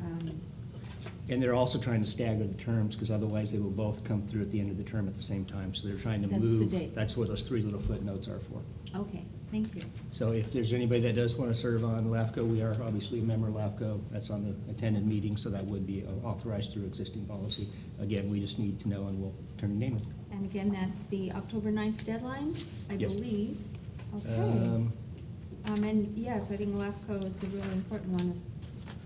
And they're also trying to stagger the terms, because otherwise they will both come through at the end of the term at the same time. So they're trying to That's the move. date. That's what those 3 little footnotes are for. okay, Thank you. So if there's anybody that does want to serve on LAFCO, we are obviously a member of LAFCO. That's on the attended meeting, so that would be authorized through existing policy. Again, we just need to know, and we'll turn your name in. And again, that's the October 9th deadline, I Yes. believe. Okay. And yes, I think LAFCO is a really important one.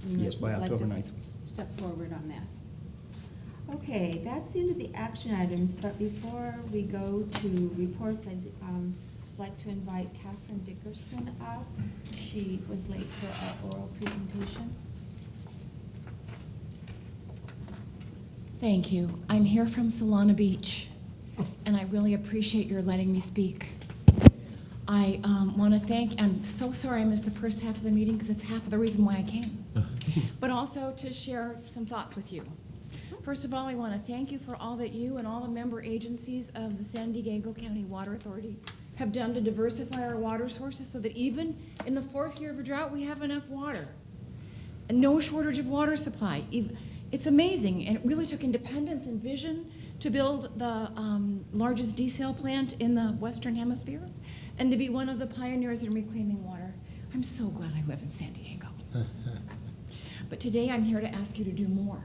And Yes, by I'd like October to 9th. Step forward on that. Okay, that's the end of the action items, but before we go to reports, I'd like to invite Catherine Dickerson up. She was late for our oral presentation. Thank you. I'm here from Solana Beach, and I really appreciate your letting me speak. I want to thank, I'm so sorry I missed the first half of the meeting because it's half of the reason why I came, but also to share some thoughts with you. First of all, I want to thank you for all that you and all the member agencies of the San Diego County Water Authority have done to diversify our water sources so that even in the 4th year of a drought, we have enough water. And no shortage of water supply. It's amazing, and it really took independence and vision to build the largest desal plant in the Western Hemisphere and to be one of the pioneers in reclaiming water. I'm so glad I live in San Diego. But today I'm here to ask you to do more.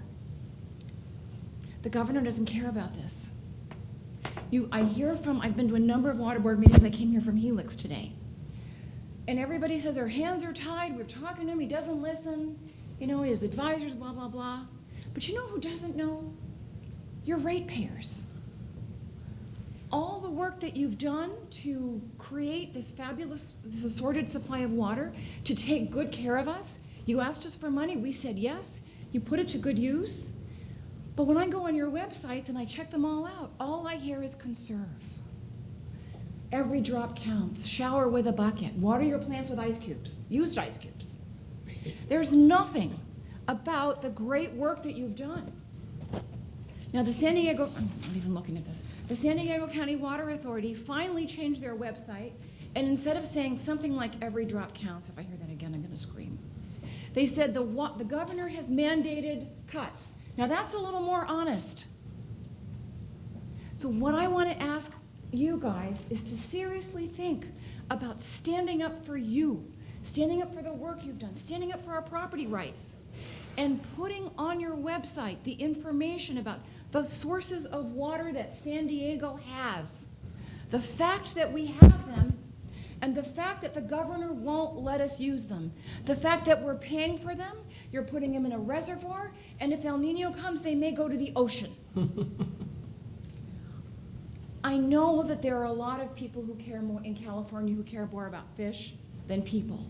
The governor doesn't care about this. I've been to a number of water board meetings. I came here from Helix today. And everybody says their hands are tied. We're talking to him. He doesn't listen. You know, his advisors, blah, blah, blah. But you know who doesn't know? Your ratepayers. All the work that you've done to create this fabulous, this assorted supply of water, to take good care of us. You asked us for money. We said yes. You put it to good use. But when I go on your websites and I check them all out, all I hear is conserve. Every drop counts. Shower with a bucket. Water your plants with ice cubes, used ice cubes. There's nothing about the great work that you've done. Now the San Diego, I'm not even looking at this, the San Diego County Water Authority finally changed their website, and instead of saying something like every drop counts, if I hear that again, I'm gonna scream. They said the governor has mandated cuts. Now that's a little more honest. So what I want to ask you guys is to seriously think about standing up for you, standing up for the work you've done, standing up for our property rights, and putting on your website the information about the sources of water that San Diego has. The fact that we have them, and the fact that the governor won't let us use them. The fact that we're paying for them, you're putting them in a reservoir, and if El Nino comes, they may go to the ocean. I know that there are a lot of people who care more in California who care more about fish than people.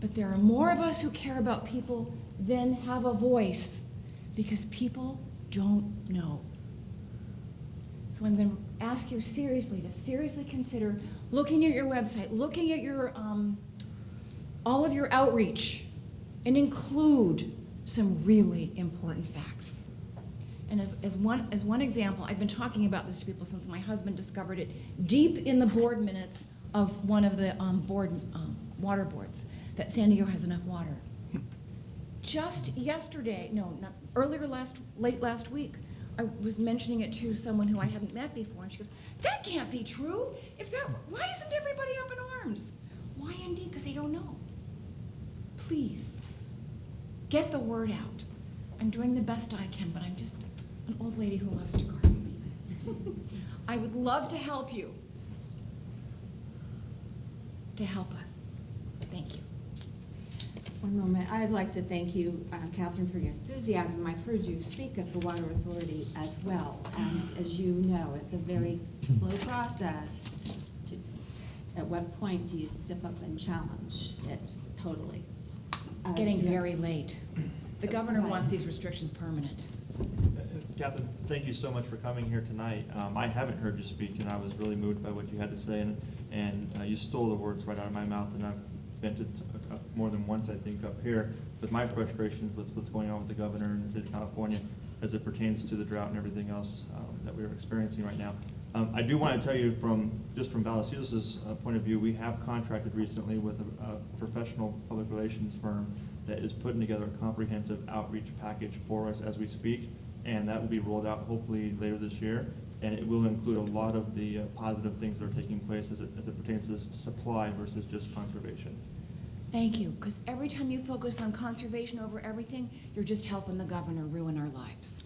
But there are more of us who care about people than have a voice, because people don't know. So I'm going to ask you seriously to seriously consider looking at your website, looking at your all of your outreach, and include some really important facts. And as one example, I've been talking about this to people since my husband discovered it deep in the board minutes of one of the water boards, that San Diego has enough water. Just yesterday, late last week, I was mentioning it to someone who I hadn't met before, and she goes, "That can't be true. Why isn't everybody up in arms?" Why indeed? Because they don't know. Please, get the word out. I'm doing the best I can, but I'm just an old lady who loves to garden. I would love to help you, to help us. Thank you. One moment. I'd like to thank you, Catherine, for your enthusiasm. I've heard you speak at the Water Authority as well. And as you know, it's a very slow process. At what point do you step up and challenge it totally? It's getting very late. The governor wants these restrictions permanent. Catherine, thank you so much for coming here tonight. I haven't heard you speak, and I was really moved by what you had to say, and you stole the words right out of my mouth, and I've vented more than once, I think, up here with my frustrations with what's going on with the governor in the state of California as it pertains to the drought and everything else that we're experiencing right now. I do want to tell you from Vallecitos' point of view, we have contracted recently with a professional public relations firm that is putting together a comprehensive outreach package for us as we speak, and that will be rolled out hopefully later this year. And it will include a lot of the positive things that are taking place as it pertains to supply versus just conservation. Thank you, because every time you focus on conservation over everything, you're just helping the governor ruin our lives,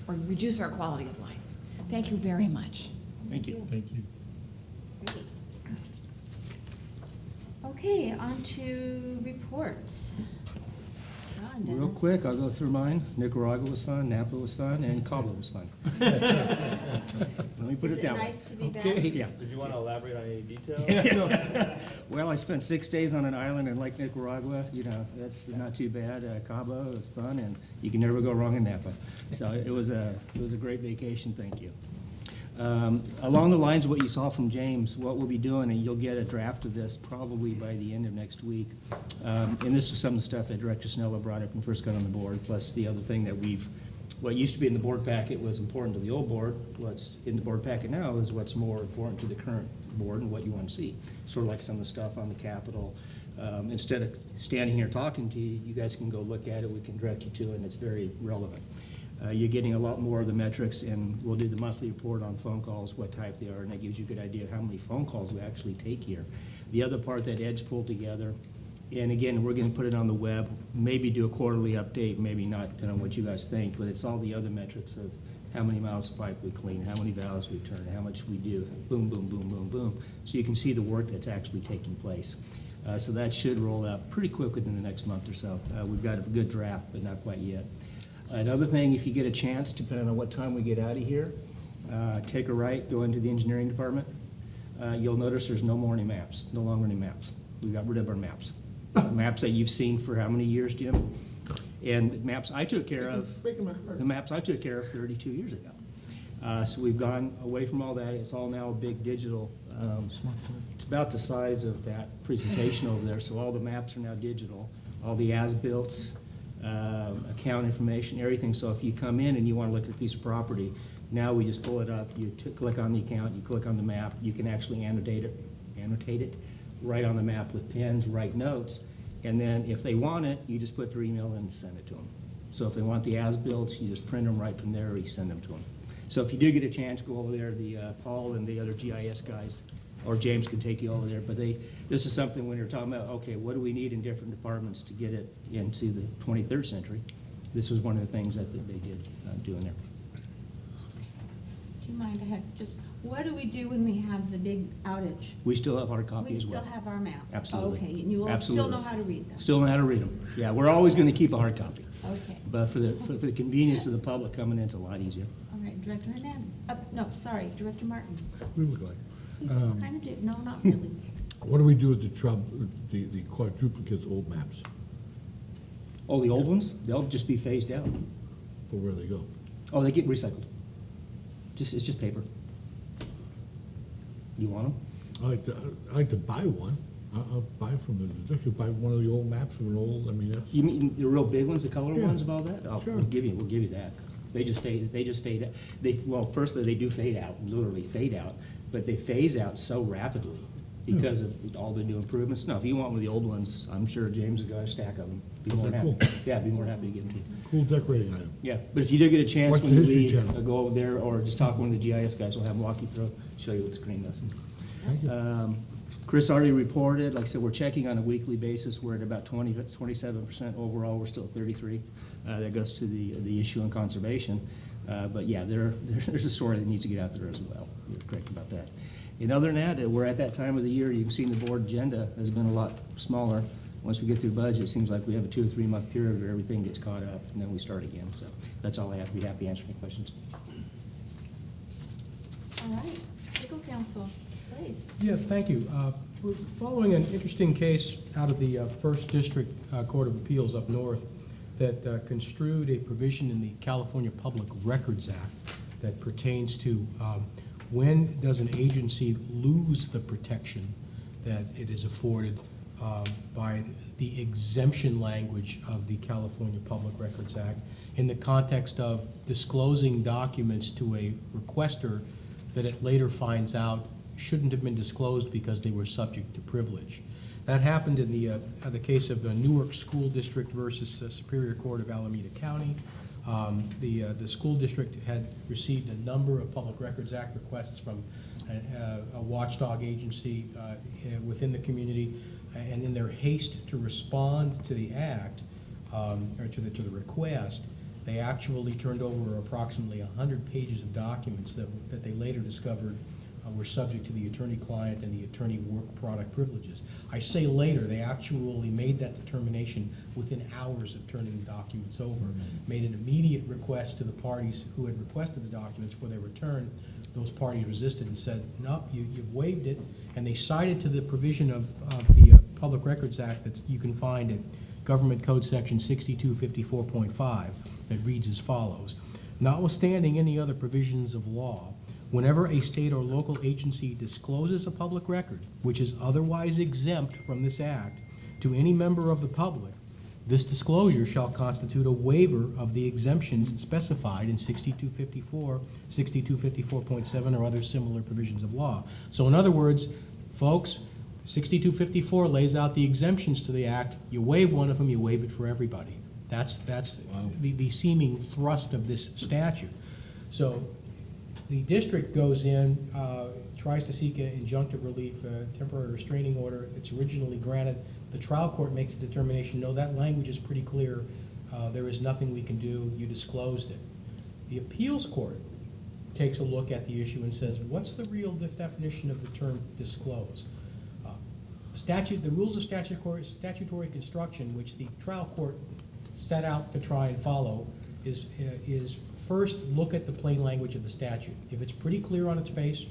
or reduce our quality of life. Thank you very much. Thank you. Thank you. Great. Okay, on to reports. John, Real Dennis. quick, I'll go through mine. Nicaragua was fun, Napa was fun, and Cabo was fun. Let me put Is it that way. nice to be back? Okay, yeah. Did you want to elaborate on any details? Well, I spent 6 days on an island in Lake Nicaragua, you know, that's not too bad. Cabo was fun, and you can never go wrong in Napa. So it was a great vacation, thank you. Along the lines of what you saw from James, what we'll be doing, and you'll get a draft of this probably by the end of next week. And this is some of the stuff that Director Snella brought up when we first got on the board, plus the other thing that what used to be in the board packet was important to the old board. What's in the board packet now is what's more important to the current board and what you want to see. Sort of like some of the stuff on the Capitol. Instead of standing here talking to you, you guys can go look at it, we can direct you to it, and it's very relevant. You're getting a lot more of the metrics, and we'll do the monthly report on phone calls, what type they are, and that gives you a good idea of how many phone calls we actually take here. The other part that Ed's pulled together, and again, we're gonna put it on the web, maybe do a quarterly update, maybe not, depending on what you guys think, but it's all the other metrics of how many miles of pipe we clean, how many valves we turn, how much we do, boom, boom, boom, boom, boom. So you can see the work that's actually taking place. So that should roll out pretty quick within the next month or so. We've got a good draft, but not quite yet. Another thing, if you get a chance, depending on what time we get out of here, take a right, go into the engineering department. You'll notice there's no more any maps, no longer any maps. We got rid of our maps. Maps that you've seen for how many years, Jim? And maps I took care of, the maps I took care of 32 years ago. So we've gone away from all that. It's all now a big digital. It's about the size of that presentation over there, so all the maps are now digital. All the as-built, account information, everything. So if you come in and you want to look at a piece of property, now we just pull it up, you click on the account, you click on the map, you can actually annotate it right on the map with pens, write notes, and then if they want it, you just put their email in and send it to them. So if they want the as-built, you just print them right from there or you send them to them. So if you do get a chance, go over there, Paul and the other GIS guys, or James can take you over there, but this is something when you're talking about, okay, what do we need in different departments to get it into the 23rd century? This was one of the things that they did do in there. Do you mind, I had just, what do we do when we have the big outage? We still have hard copy We as well. still have our maps? Absolutely. Okay, and you will still Absolutely. know how to read them? Still know how to read them. Yeah, we're always going to keep a hard copy. Okay. But for the convenience of the public coming in, it's a lot easier. All right, Director Hernandez. No, sorry, Director Martin. We would like. Kind of did, no, not really. What do we do with the quadruplicates old maps? Oh, the old ones? They'll just be phased out. But where do they go? Oh, they get recycled. It's just paper. You want them? I'd like to buy one. I'll buy from the district, buy one of the old maps from an old, I mean, that's. You mean the real big ones, the color Yeah. ones of all that? Oh, Sure. we'll give you that. They just fade out. Well, firstly, they do fade out, literally fade out, but they phase out so rapidly because of all the new improvements. No, if you want one of the old ones, I'm sure James has got a stack of them. Be more than They're happy. cool. Yeah, be more than happy to give them to you. Cool decorating item. Yeah, but if you do get a chance Watch when the you History leave, Channel. go over there or just talk to one of the GIS guys, we'll have them walk you through, show you what the screen does. Thank you. Chris already reported, like I said, we're checking on a weekly basis. We're at about 27% overall. We're still at 33. That goes to the issue on conservation. But yeah, there's a story that needs to get out there as well. You're correct about that. And other than that, we're at that time of the year. You can see the board agenda has been a lot smaller. Once we get through budget, it seems like we have a 2 or 3 month period where everything gets caught up, and then we start again. So that's all I have. Be happy to answer any questions. All right, legal counsel, please. Yes, thank you. We're following an interesting case out of the First District Court of Appeals up north that construed a provision in the California Public Records Act that pertains to when does an agency lose the protection that it is afforded by the exemption language of the California Public Records Act in the context of disclosing documents to a requester that it later finds out shouldn't have been disclosed because they were subject to privilege. That happened in the case of the Newark School District versus Superior Court of Alameda County, The school district had received a number of Public Records Act requests from a watchdog agency within the community, and in their haste to respond to the act, or to the request, they actually turned over approximately 100 pages of documents that they later discovered were subject to the attorney-client and the attorney work product privileges. I say later, they actually made that determination within hours of turning the documents over, made an immediate request to the parties who had requested the documents for their return. Those parties resisted and said, no, you've waived it, and they cited to the provision of the Public Records Act that you can find at Government Code Section 6254.5 that reads as follows. Notwithstanding any other provisions of law, whenever a state or local agency discloses a public record which is otherwise exempt from this act to any member of the public, this disclosure shall constitute a waiver of the exemptions specified in 6254, 6254.7, or other similar provisions of law. So in other words, folks, 6254 lays out the exemptions to the act. You waive one of them, you waive it for everybody. That's the seeming thrust of this statute. So the district goes in, tries to seek an injunctive relief, a temporary restraining order. It's originally granted. The trial court makes the determination, no, that language is pretty clear. There is nothing we can do. You disclosed it. The appeals court takes a look at the issue and says, what's the real definition of the term disclose? The rules of statutory construction, which the trial court set out to try and follow, is first look at the plain language of the statute. If it's pretty clear on its face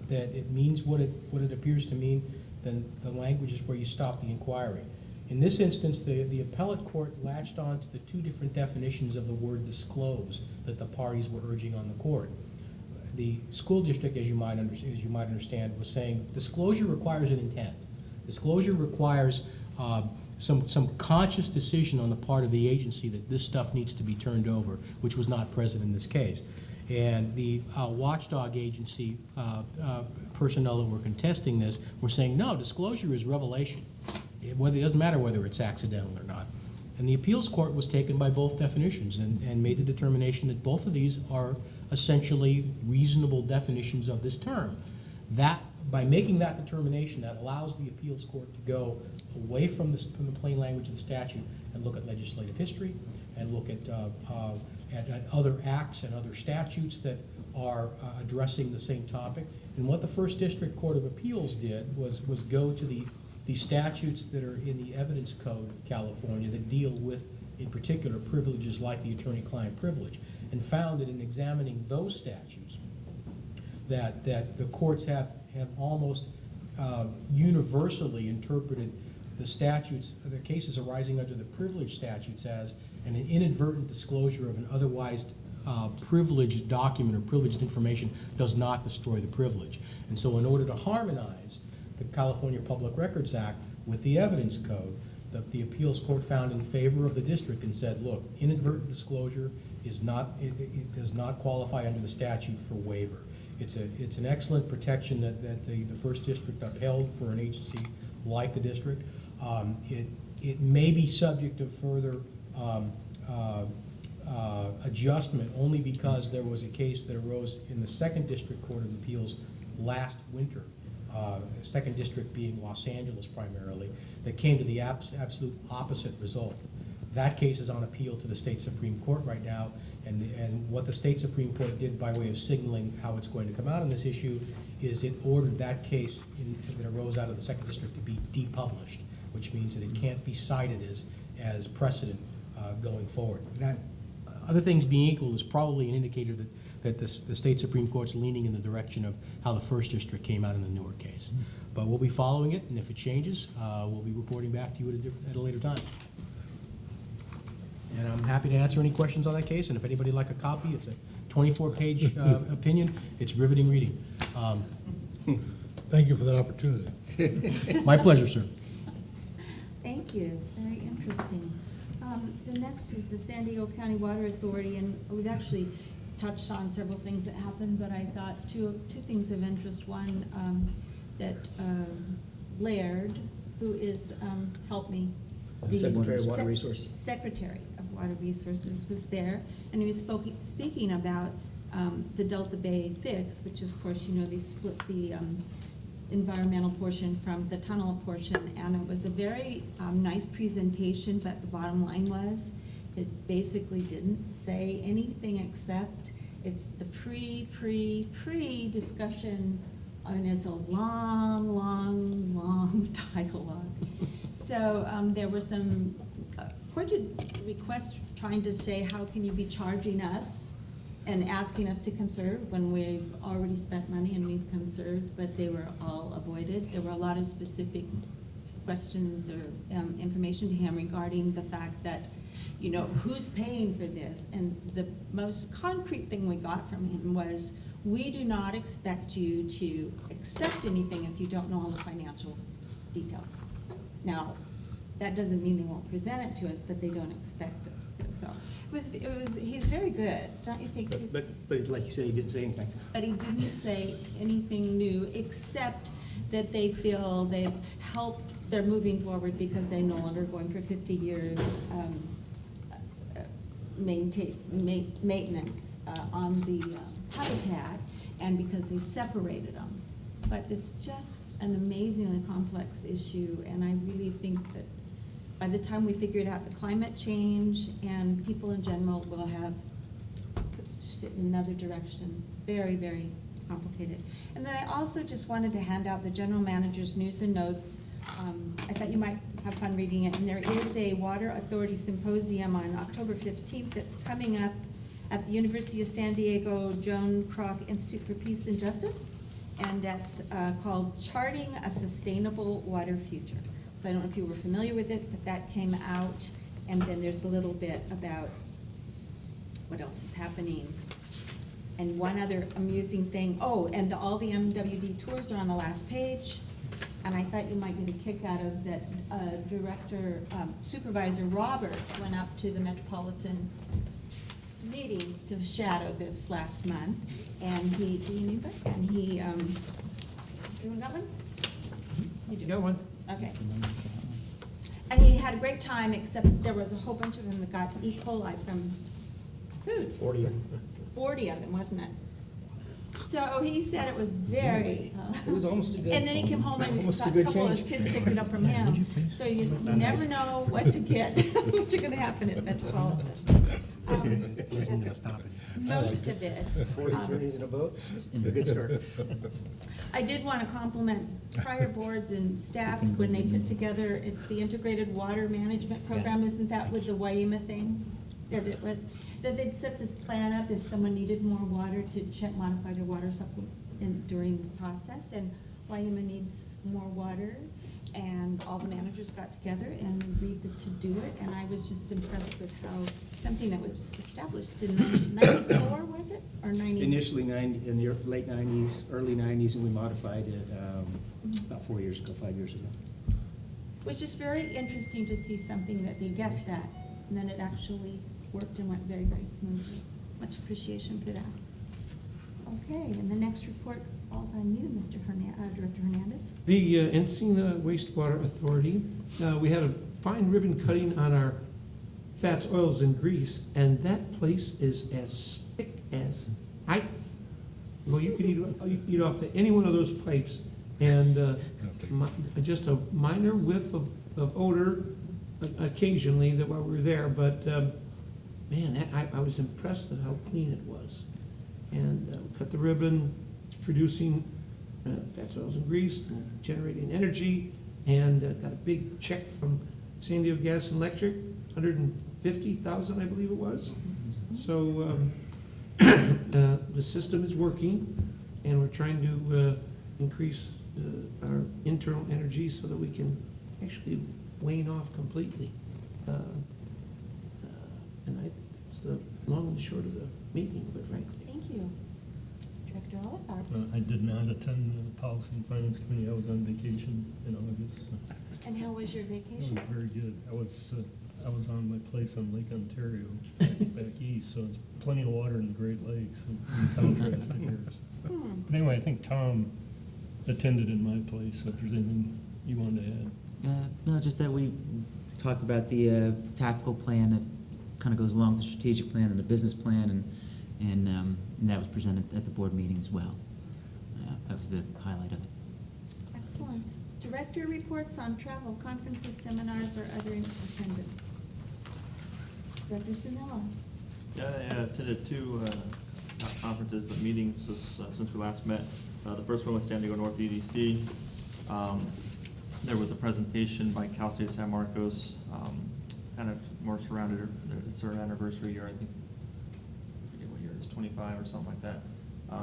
that it means what it appears to mean, then the language is where you stop the inquiry. In this instance, the appellate court latched on to the two different definitions of the word disclose that the parties were urging on the court. The school district, as you might understand, was saying disclosure requires an intent. Disclosure requires some conscious decision on the part of the agency that this stuff needs to be turned over, which was not present in this case. And the watchdog agency personnel that were contesting this were saying, no, disclosure is revelation. It doesn't matter whether it's accidental or not. And the appeals court was taken by both definitions and made the determination that both of these are essentially reasonable definitions of this term. By making that determination, that allows the appeals court to go away from the plain language of the statute and look at legislative history and look at other acts and other statutes that are addressing the same topic. And what the First District Court of Appeals did was go to the statutes that are in the Evidence Code of California that deal with, in particular, privileges like the attorney-client privilege, and found that in examining those statutes, that the courts have almost universally interpreted the statutes, the cases arising under the privilege statutes as an inadvertent disclosure of an otherwise privileged document or privileged information does not destroy the privilege. And so in order to harmonize the California Public Records Act with the Evidence Code, the appeals court found in favor of the district and said, look, inadvertent disclosure is not, it does not qualify under the statute for waiver. It's an excellent protection that the First District upheld for an agency like the district. It may be subject to further adjustment only because there was a case that arose in the Second District Court of Appeals last winter, Second District being Los Angeles primarily, that came to the absolute opposite result. That case is on appeal to the State Supreme Court right now, and what the State Supreme Court did by way of signaling how it's going to come out on this issue is it ordered that case that arose out of the Second District to be depublished, which means that it can't be cited as precedent going forward. That, other things being equal, is probably an indicator that the State Supreme Court's leaning in the direction of how the First District came out in the Newark case. But we'll be following it, and if it changes, we'll be reporting back to you at a later time. And I'm happy to answer any questions on that case, and if anybody would like a copy, it's a 24-page opinion. It's riveting reading. Thank you for that opportunity. My pleasure, sir. Thank you, very interesting. The next is the San Diego County Water Authority, and we've actually touched on several things that happened, but I thought two things of interest. One, that Laird, who is, help me. Secretary of Water Resources. Secretary of Water Resources was there, and he was speaking about the Delta Bay fix, which of course, you know, they split the environmental portion from the tunnel portion, and it was a very nice presentation, but the bottom line was, it basically didn't say anything except it's the pre-discussion, and it's a long dialogue. So there were some pointed requests trying to say, how can you be charging us and asking us to conserve when we've already spent money and we've conserved, but they were all avoided. There were a lot of specific questions or information to him regarding the fact that, you know, who's paying for this? And the most concrete thing we got from him was, we do not expect you to accept anything if you don't know all the financial details. Now, that doesn't mean they won't present it to us, but they don't expect us to. So he's very good, don't you think? But like you said, he didn't say anything. But he didn't say anything new, except that they feel they've helped, they're moving forward because they're no longer going for 50 years maintenance on the habitat, and because they separated them. But it's just an amazingly complex issue, and I really think that by the time we figure it out, the climate change and people in general will have pushed it in another direction. Very, very complicated. And then I also just wanted to hand out the general manager's news and notes. I thought you might have fun reading it. And there is a Water Authority Symposium on October 15th that's coming up at the University of San Diego Joan Kroc Institute for Peace and Justice. And that's called Charting a Sustainable Water Future. So I don't know if you were familiar with it, but that came out. And then there's a little bit about what else is happening. And one other amusing thing, oh, and all the MWD tours are on the last page. And I thought you might get a kick out of that. Supervisor Roberts went up to the Metropolitan meetings to shadow this last month. And he, do you need that? And he, you got one? You do. Got one. Okay. And he had a great time, except there was a whole bunch of them that got E. coli from food. 40. 40 of them, wasn't it? So he said it was very. It was almost a good. And then he came home and almost got a a good couple of his change. kids picked it up from him. So you never know what to get, what's going to happen at Metropolitan. Most of it. 40 journeys in a boat, it's a good start. I did want to compliment prior boards and staff when they put together, it's the Integrated Water Management Program, isn't that with the Waima thing? That it was, that they'd set this plan up if someone needed more water to modify their water supply during the process, and Waima needs more water, and all the managers got together and agreed to do it, and I was just impressed with how, something that was established in 94, was it, or 90? Initially in the late 90s, early 90s, and we modified it about 4 years ago, 5 years ago. It was just very interesting to see something that they guessed at, and then it actually worked and went very, very smoothly. Much appreciation for that. Okay, and the next report falls on you, Director Hernandez. The Encina Wastewater Authority, we had a fine ribbon cutting on our fats, oils, and grease, and that place is as thick as, well, you could eat off any one of those pipes, and just a minor whiff of odor occasionally that while we were there, but man, I was impressed at how clean it was. And cut the ribbon, it's producing fats, oils, and grease, and generating energy, and got a big check from San Diego Gas and Electric, $150,000, I believe it was. So the system is working, and we're trying to increase our internal energy so that we can actually wane off completely. And that's the long and the short of the meeting, but frankly. Thank you. Director Oliver. I did not attend the Policy and Finance Committee. I was on vacation in August. And how was your It vacation? was very good. I was on my place on Lake Ontario back east, so it's plenty of water in the Great Lakes in contrast to yours. But anyway, I think Tom attended in my place, so if there's anything you wanted to add. No, just that we talked about the tactical plan at kind of goes along with the strategic plan and the business plan, and that was presented at the board meeting as well. That was the highlight of it. Excellent. Director reports on travel, conferences, seminars, or other attendance. Director Sunilla. Yeah, I attended two not conferences, but meetings since we last met. The first one was San Diego North EDC. There was a presentation by Cal State San Marcos, kind of more surrounded, it's their anniversary year, I think. I forget what year, it was 25 or something like that.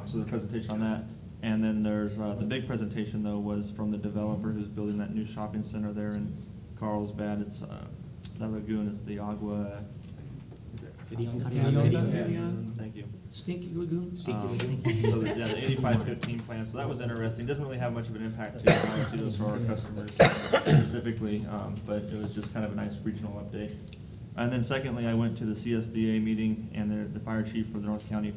So the presentation on that. And then there's, the big presentation though was from the developer who's building that new shopping center there in Carlsbad. It's, that lagoon is the Agua. Thank you. Stinky Lagoon? So the 8515 plan, so that was interesting. Doesn't really have much of an impact to Vallecitos for our customers specifically, but it was just kind of a nice regional update. And then secondly, I went to the CSDA meeting, and the fire chief for the North County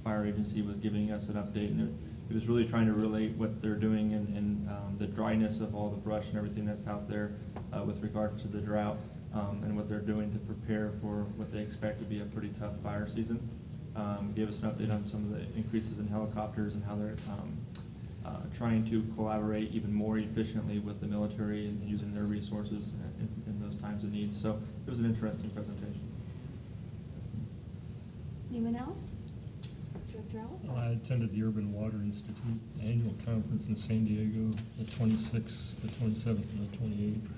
Fire Agency was giving us an update, and he was really trying to relate what they're doing and the dryness of all the brush and everything that's out there with regard to the drought, and what they're doing to prepare for what they expect to be a pretty tough fire season. Gave us an update on some of the increases in helicopters and how they're trying to collaborate even more efficiently with the military and using their resources in those times of need. So it was an interesting presentation. Anyone else? Director Allen? I attended the Urban Water Institute annual conference in San Diego, the 26th, the 27th, and the 28th.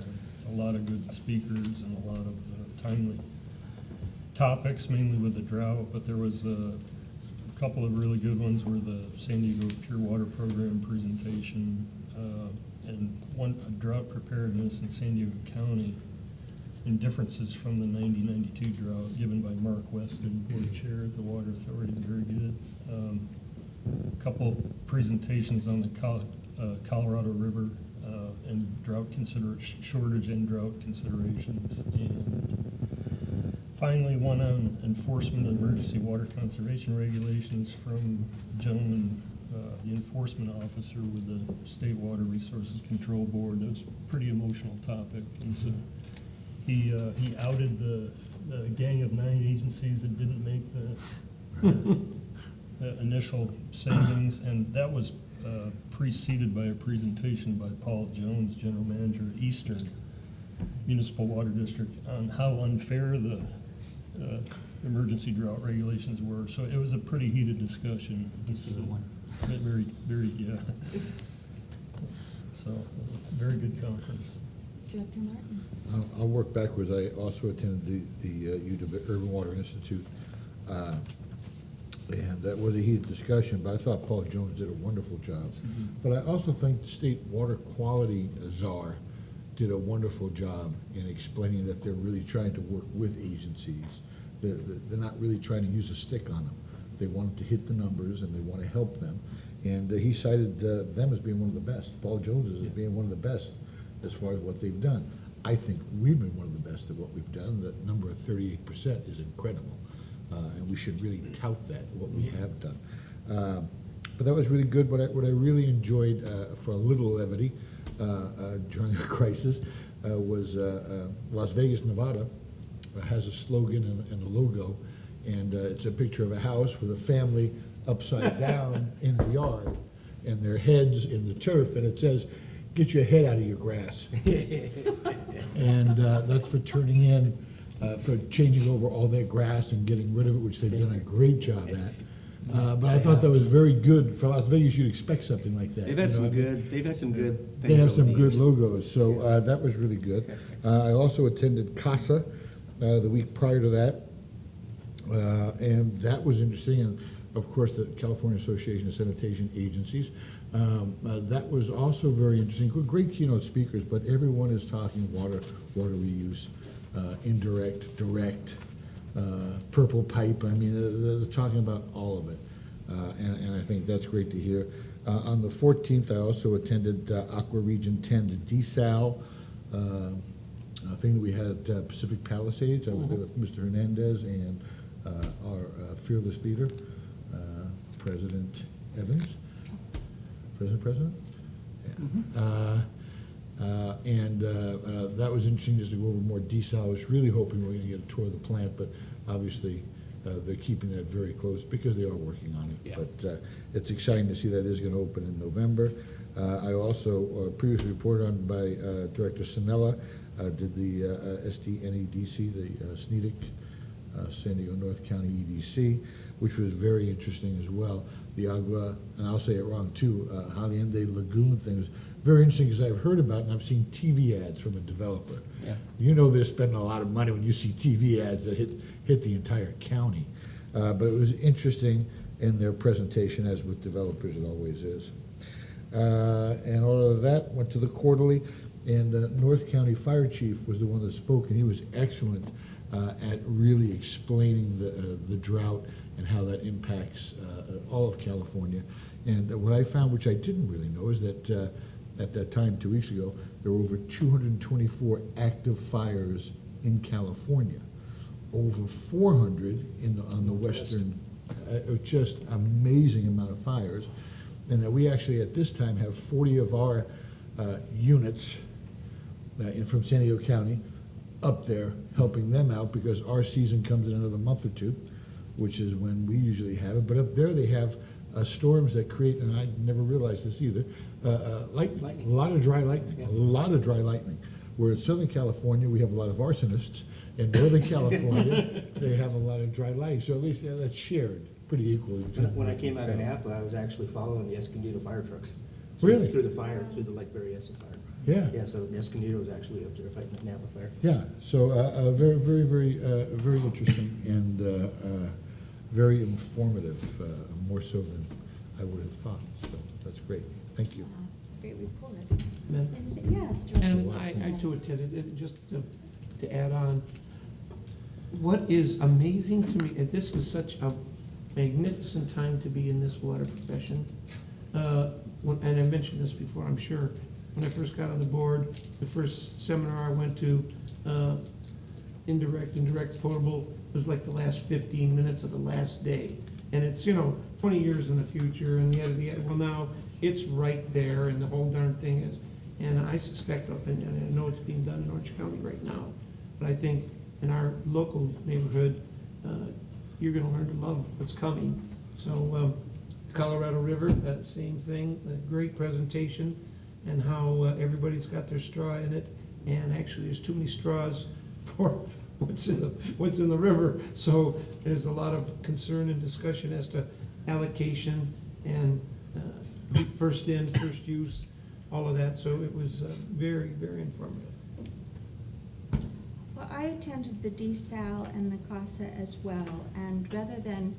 A lot of good speakers and a lot of timely topics, mainly with the drought, but there was a couple of really good ones were the San Diego Pure Water Program presentation, and one drought preparedness in San Diego County and differences from the 1992 drought given by Mark Weston, board chair at the Water Authority, very good. A couple presentations on the Colorado River and drought shortage and drought considerations, and finally one on enforcement of emergency water conservation regulations from a gentleman, the enforcement officer with the State Water Resources Control Board. That was a pretty emotional topic, and so he outed the gang of 9 agencies that didn't make the initial savings, and that was preceded by a presentation by Paul Jones, General Manager at Eastern Municipal Water District, on how unfair the emergency drought regulations were. So it was a pretty heated discussion. Very, very, yeah. So, very good conference. Director Martin? I'll work backwards. I also attended the UW Urban Water Institute. And that was a heated discussion, but I thought Paul Jones did a wonderful job. Mm-hmm. But I also think the State Water Quality Czar did a wonderful job in explaining that they're really trying to work with agencies. They're not really trying to use a stick on them. They want to hit the numbers and they want to help them. And he cited them as being one of the best. Paul Jones as being one of the best as far as what they've done. I think we've been one of the best at what we've done. The number of 38% is incredible. And we should really tout that, what we have done. But that was really good. What I really enjoyed for a little levity during a crisis was Las Vegas, Nevada has a slogan and a logo, and it's a picture of a house with a family upside down in the yard and their heads in the turf, and it says, "Get your head out of your grass." And that's for turning in, for changing over all their grass and getting rid of it, which they've done a great job at. But I thought that was very good. For Las Vegas, you'd expect something like that. They've had some good things. They have over some the good years. logos, so that was really good. I also attended CASA the week prior to that, and that was interesting. And of course, the California Association of Sanitation Agencies. That was also very interesting. Great keynote speakers, but everyone is talking water reuse, indirect, direct, purple pipe. I mean, they're talking about all of it, and I think that's great to hear. On the 14th, I also attended Aqua Region 10's DSAL thing that we had at Pacific Palisades. I was there with Mr. Hernandez and our fearless leader, President Evans. President? Yeah. And that was interesting just to go over more detail. I was really hoping we were going to get a tour of the plant, but obviously they're keeping that very close because they are working on it. Yeah. But it's exciting to see that is going to open in November. I also previously reported on by Director Sinella, did the SDNEDC, the SNEDIC, San Diego North County EDC, which was very interesting as well. The Agua, and I'll say it wrong too, Hacienda Lagoon thing was very interesting because I've heard about it and I've seen TV ads from a developer. Yeah. You know they're spending a lot of money when you see TV ads that hit the entire county. But it was interesting in their presentation, as with developers it always is. And all of that went to the quarterly, and North County Fire Chief was the one that spoke, and he was excellent at really explaining the drought and how that impacts all of California. And what I found, which I didn't really know, is that at that time, 2 weeks ago, there were over 224 active fires in California, over 400 on the western, just amazing amount of fires. And that we actually at this time have 40 of our units from San Diego County up there helping them out, because our season comes in another month or two, which is when we usually have it. But up there they have storms that create, and I never realized this either, lightning. A lot of dry lightning, yeah. A lot of dry lightning. Where in Southern California we have a lot of arsonists. In Northern California they have a lot of dry lightning. So at least that's shared pretty equally. When I came out of Napa, I was actually following the Escondido fire trucks. Really? Through the fire, through the Lake Berryessa fire. Yeah. Yeah, so the Escondido was actually up there fighting the Napa fire. Yeah, so very, very, very interesting and very informative, more so than I would have thought. So that's great. Thank you. Great report. Ma'am? Yes, George. And I too attended, and just to add on, what is amazing to me, and this is such a magnificent time to be in this water profession, and I mentioned this before, I'm sure, when I first got on the board, the first seminar I went to, indirect and direct potable, was like the last 15 minutes of the last day. And it's, 20 years in the future, and yet, well, now it's right there, and the whole darn thing is, and I suspect, and I know it's being done in Orange County right now, but I think in our local neighborhood, you're gonna learn to love what's coming. So, Colorado River, that same thing, a great presentation, and how everybody's got their straw in it, and actually there's too many straws for what's in the river. So there's a lot of concern and discussion as to allocation and first in, first use, all of that. So it was very, very informative. Well, I attended the DSAL and the CASA as well, and rather than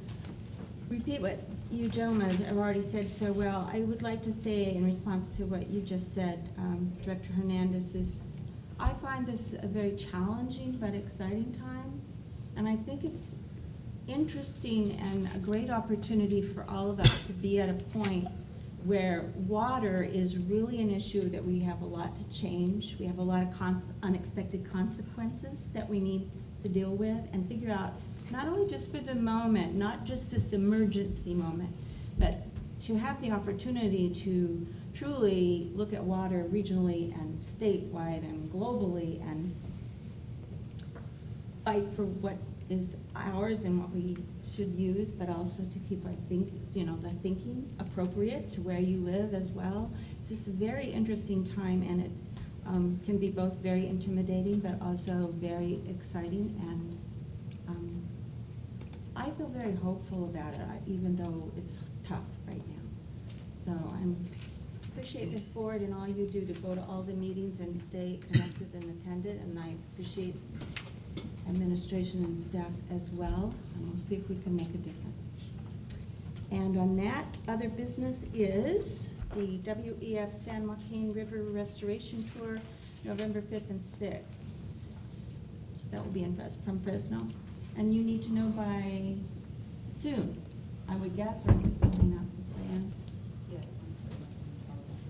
repeat what you gentlemen have already said so well, I would like to say in response to what you just said, Director Hernandez, is I find this a very challenging but exciting time, and I think it's interesting and a great opportunity for all of us to be at a point where water is really an issue that we have a lot to change. We have a lot of unexpected consequences that we need to deal with and figure out, not only just for the moment, not just this emergency moment, but to have the opportunity to truly look at water regionally and statewide and globally and fight for what is ours and what we should use, but also to keep our the thinking appropriate to where you live as well. It's just a very interesting time, and it can be both very intimidating but also very exciting, and I feel very hopeful about it, even though it's tough right now. So I appreciate this board and all you do to go to all the meetings and stay connected and attended, and I appreciate administration and staff as well, and we'll see if we can make a difference. And on that, other business is the WEF San Joaquin River Restoration Tour, November 5th and 6th. That will be from Fresno. And you need to know by soon, I would guess, or is it coming up the plan? Yes.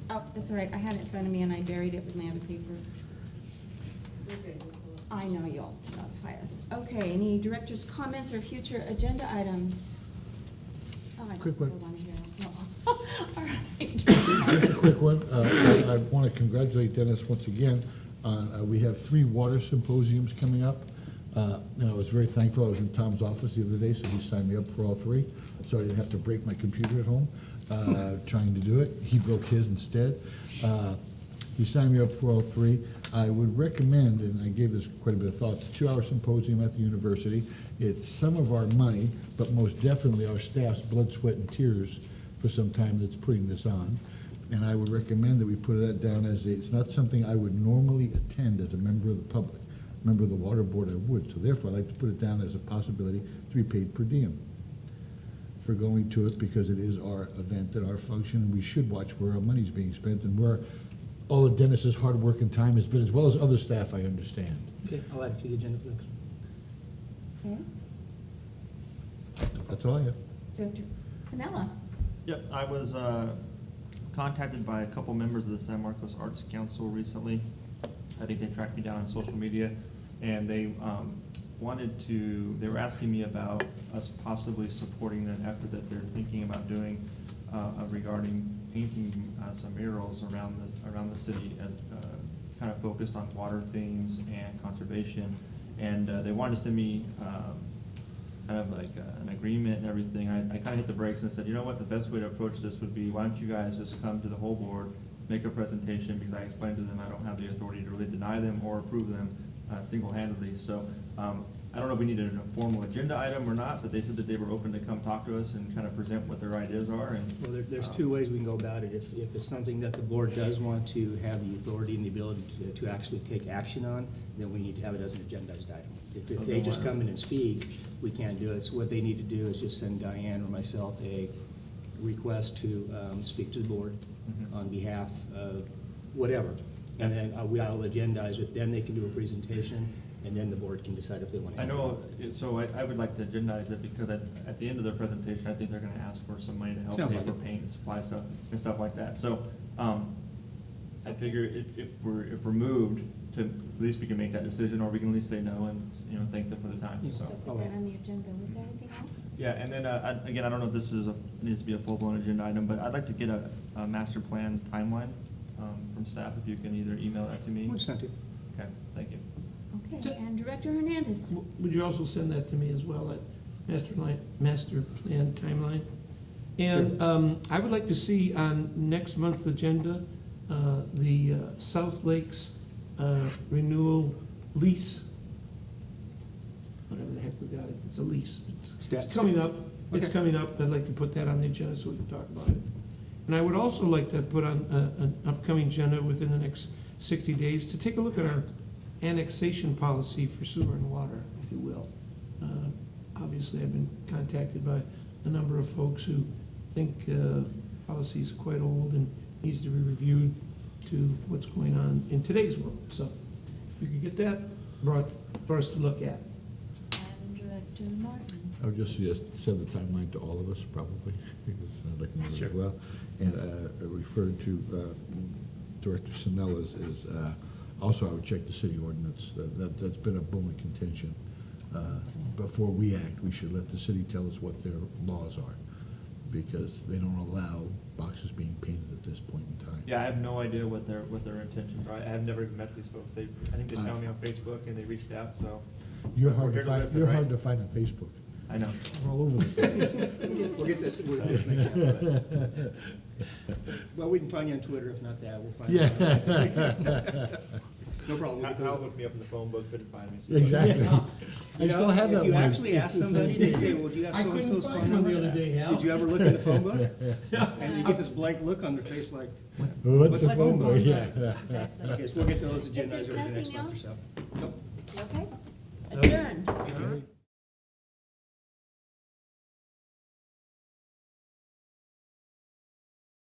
Oh, that's all right. I had it in front of me and I buried it with my other papers. We're good. I know you'll notify us. Okay, any director's comments or future agenda items? Oh, I Quick one. hold on here. No, All right. Just a quick one. I want to congratulate Dennis once again on, we have 3 water symposiums coming up. And I was very thankful. I was in Tom's office the other day, so he signed me up for all 3. So I didn't have to break my computer at home trying to do it. He broke his instead. He signed me up for all 3. I would recommend, and I gave this quite a bit of thought, the 2-hour symposium at the university. It's some of our money, but most definitely our staff's blood, sweat, and tears for some time that's putting this on. And I would recommend that we put that down as it's not something I would normally attend as a member of the public. Member of the water board, I would. So therefore, I'd like to put it down as a possibility to be paid per diem for going to it, because it is our event and our function, and we should watch where our money's being spent and where all of Dennis's hard work and time has been, as well as other staff, I understand. Okay, I'll add it to the agenda for next. Okay. That's all I have. Director Canella. Yep, I was contacted by a couple members of the San Marcos Arts Council recently. I think they tracked me down on social media, and they they were asking me about us possibly supporting an effort that they're thinking about doing regarding painting some murals around the city, kind of focused on water themes and conservation. And they wanted to send me kind of like an agreement and everything. I kind of hit the brakes and said, you know what, the best way to approach this would be, why don't you guys just come to the whole board, make a presentation, because I explained to them I don't have the authority to really deny them or approve them single-handedly. So I don't know if we needed a formal agenda item or not, but they said that they were open to come talk to us and kind of present what their ideas are. And Well, there's 2 ways we can go about it. If it's something that the board does want to have the authority and the ability to actually take action on, then we need to have it as an agendized item. If they just come in and speak, we can't do it. So what they need to do is just send Diane or myself a request to speak to the board on behalf of whatever. And then I'll agendize it, then they can do a presentation, and then the board can decide if they want to. I know, so I would like to agendize it, because at the end of their presentation, I think they're gonna ask for some money to help Sounds pay like for it. paint and supply stuff and stuff like that. So, I figure if we're moved, to, at least we can make that decision, or we can at least say no and, thank them for the time, so. So put that on the agenda. Was there anything else? Yeah, and then, again, I don't know if this needs to be a full-blown agenda item, but I'd like to get a master plan timeline from staff, if you can either email that to me. We'll send it. Okay, thank you. Okay, and Director Hernandez. Would you also send that to me as well, that master plan timeline? And I would like to see on next month's agenda, the South Lakes renewal lease. Whatever the heck we got it, it's a lease. It's coming up, it's coming up. I'd like to put that on the agenda so we can talk about it. And I would also like to put on an upcoming agenda within the next 60 days to take a look at our annexation policy for sewer and water, if you will. Obviously, I've been contacted by a number of folks who think policy is quite old and needs to be reviewed to what's going on in today's world. So if we could get that brought for us to look at. And Director Martin. I would just send the timeline to all of us, probably, because I'd like to know Sure. as well. And referred to Director Sinella's is, also I would check the city ordinance. That's been a bone of contention. Before we act, we should let the city tell us what their laws are, because they don't allow boxes being painted at this point in time. Yeah, I have no idea what their intentions are. I have never even met these folks. I think they found me on Facebook and they reached out, so. You're We're hard to here find, listen, you're right? hard to find on Facebook. I know. We're all over the place. We'll get this, well, we can find you on Twitter, if not that, we'll find you. Yeah. No problem. We'll get Hal those- looked me up in the phone book, couldn't find me. so- Exactly. I You still know, have that if you one. actually ask somebody, they say, well, do you have I couldn't so-and-so's find phone one number? the other day, Hal. Did you ever look in the phone book? And you get this blank look on their face like, What's a the phone book? Yeah. okay, so we'll get those If there's agendized over the next nothing month or else- so. Nope. Okay? Adjourned.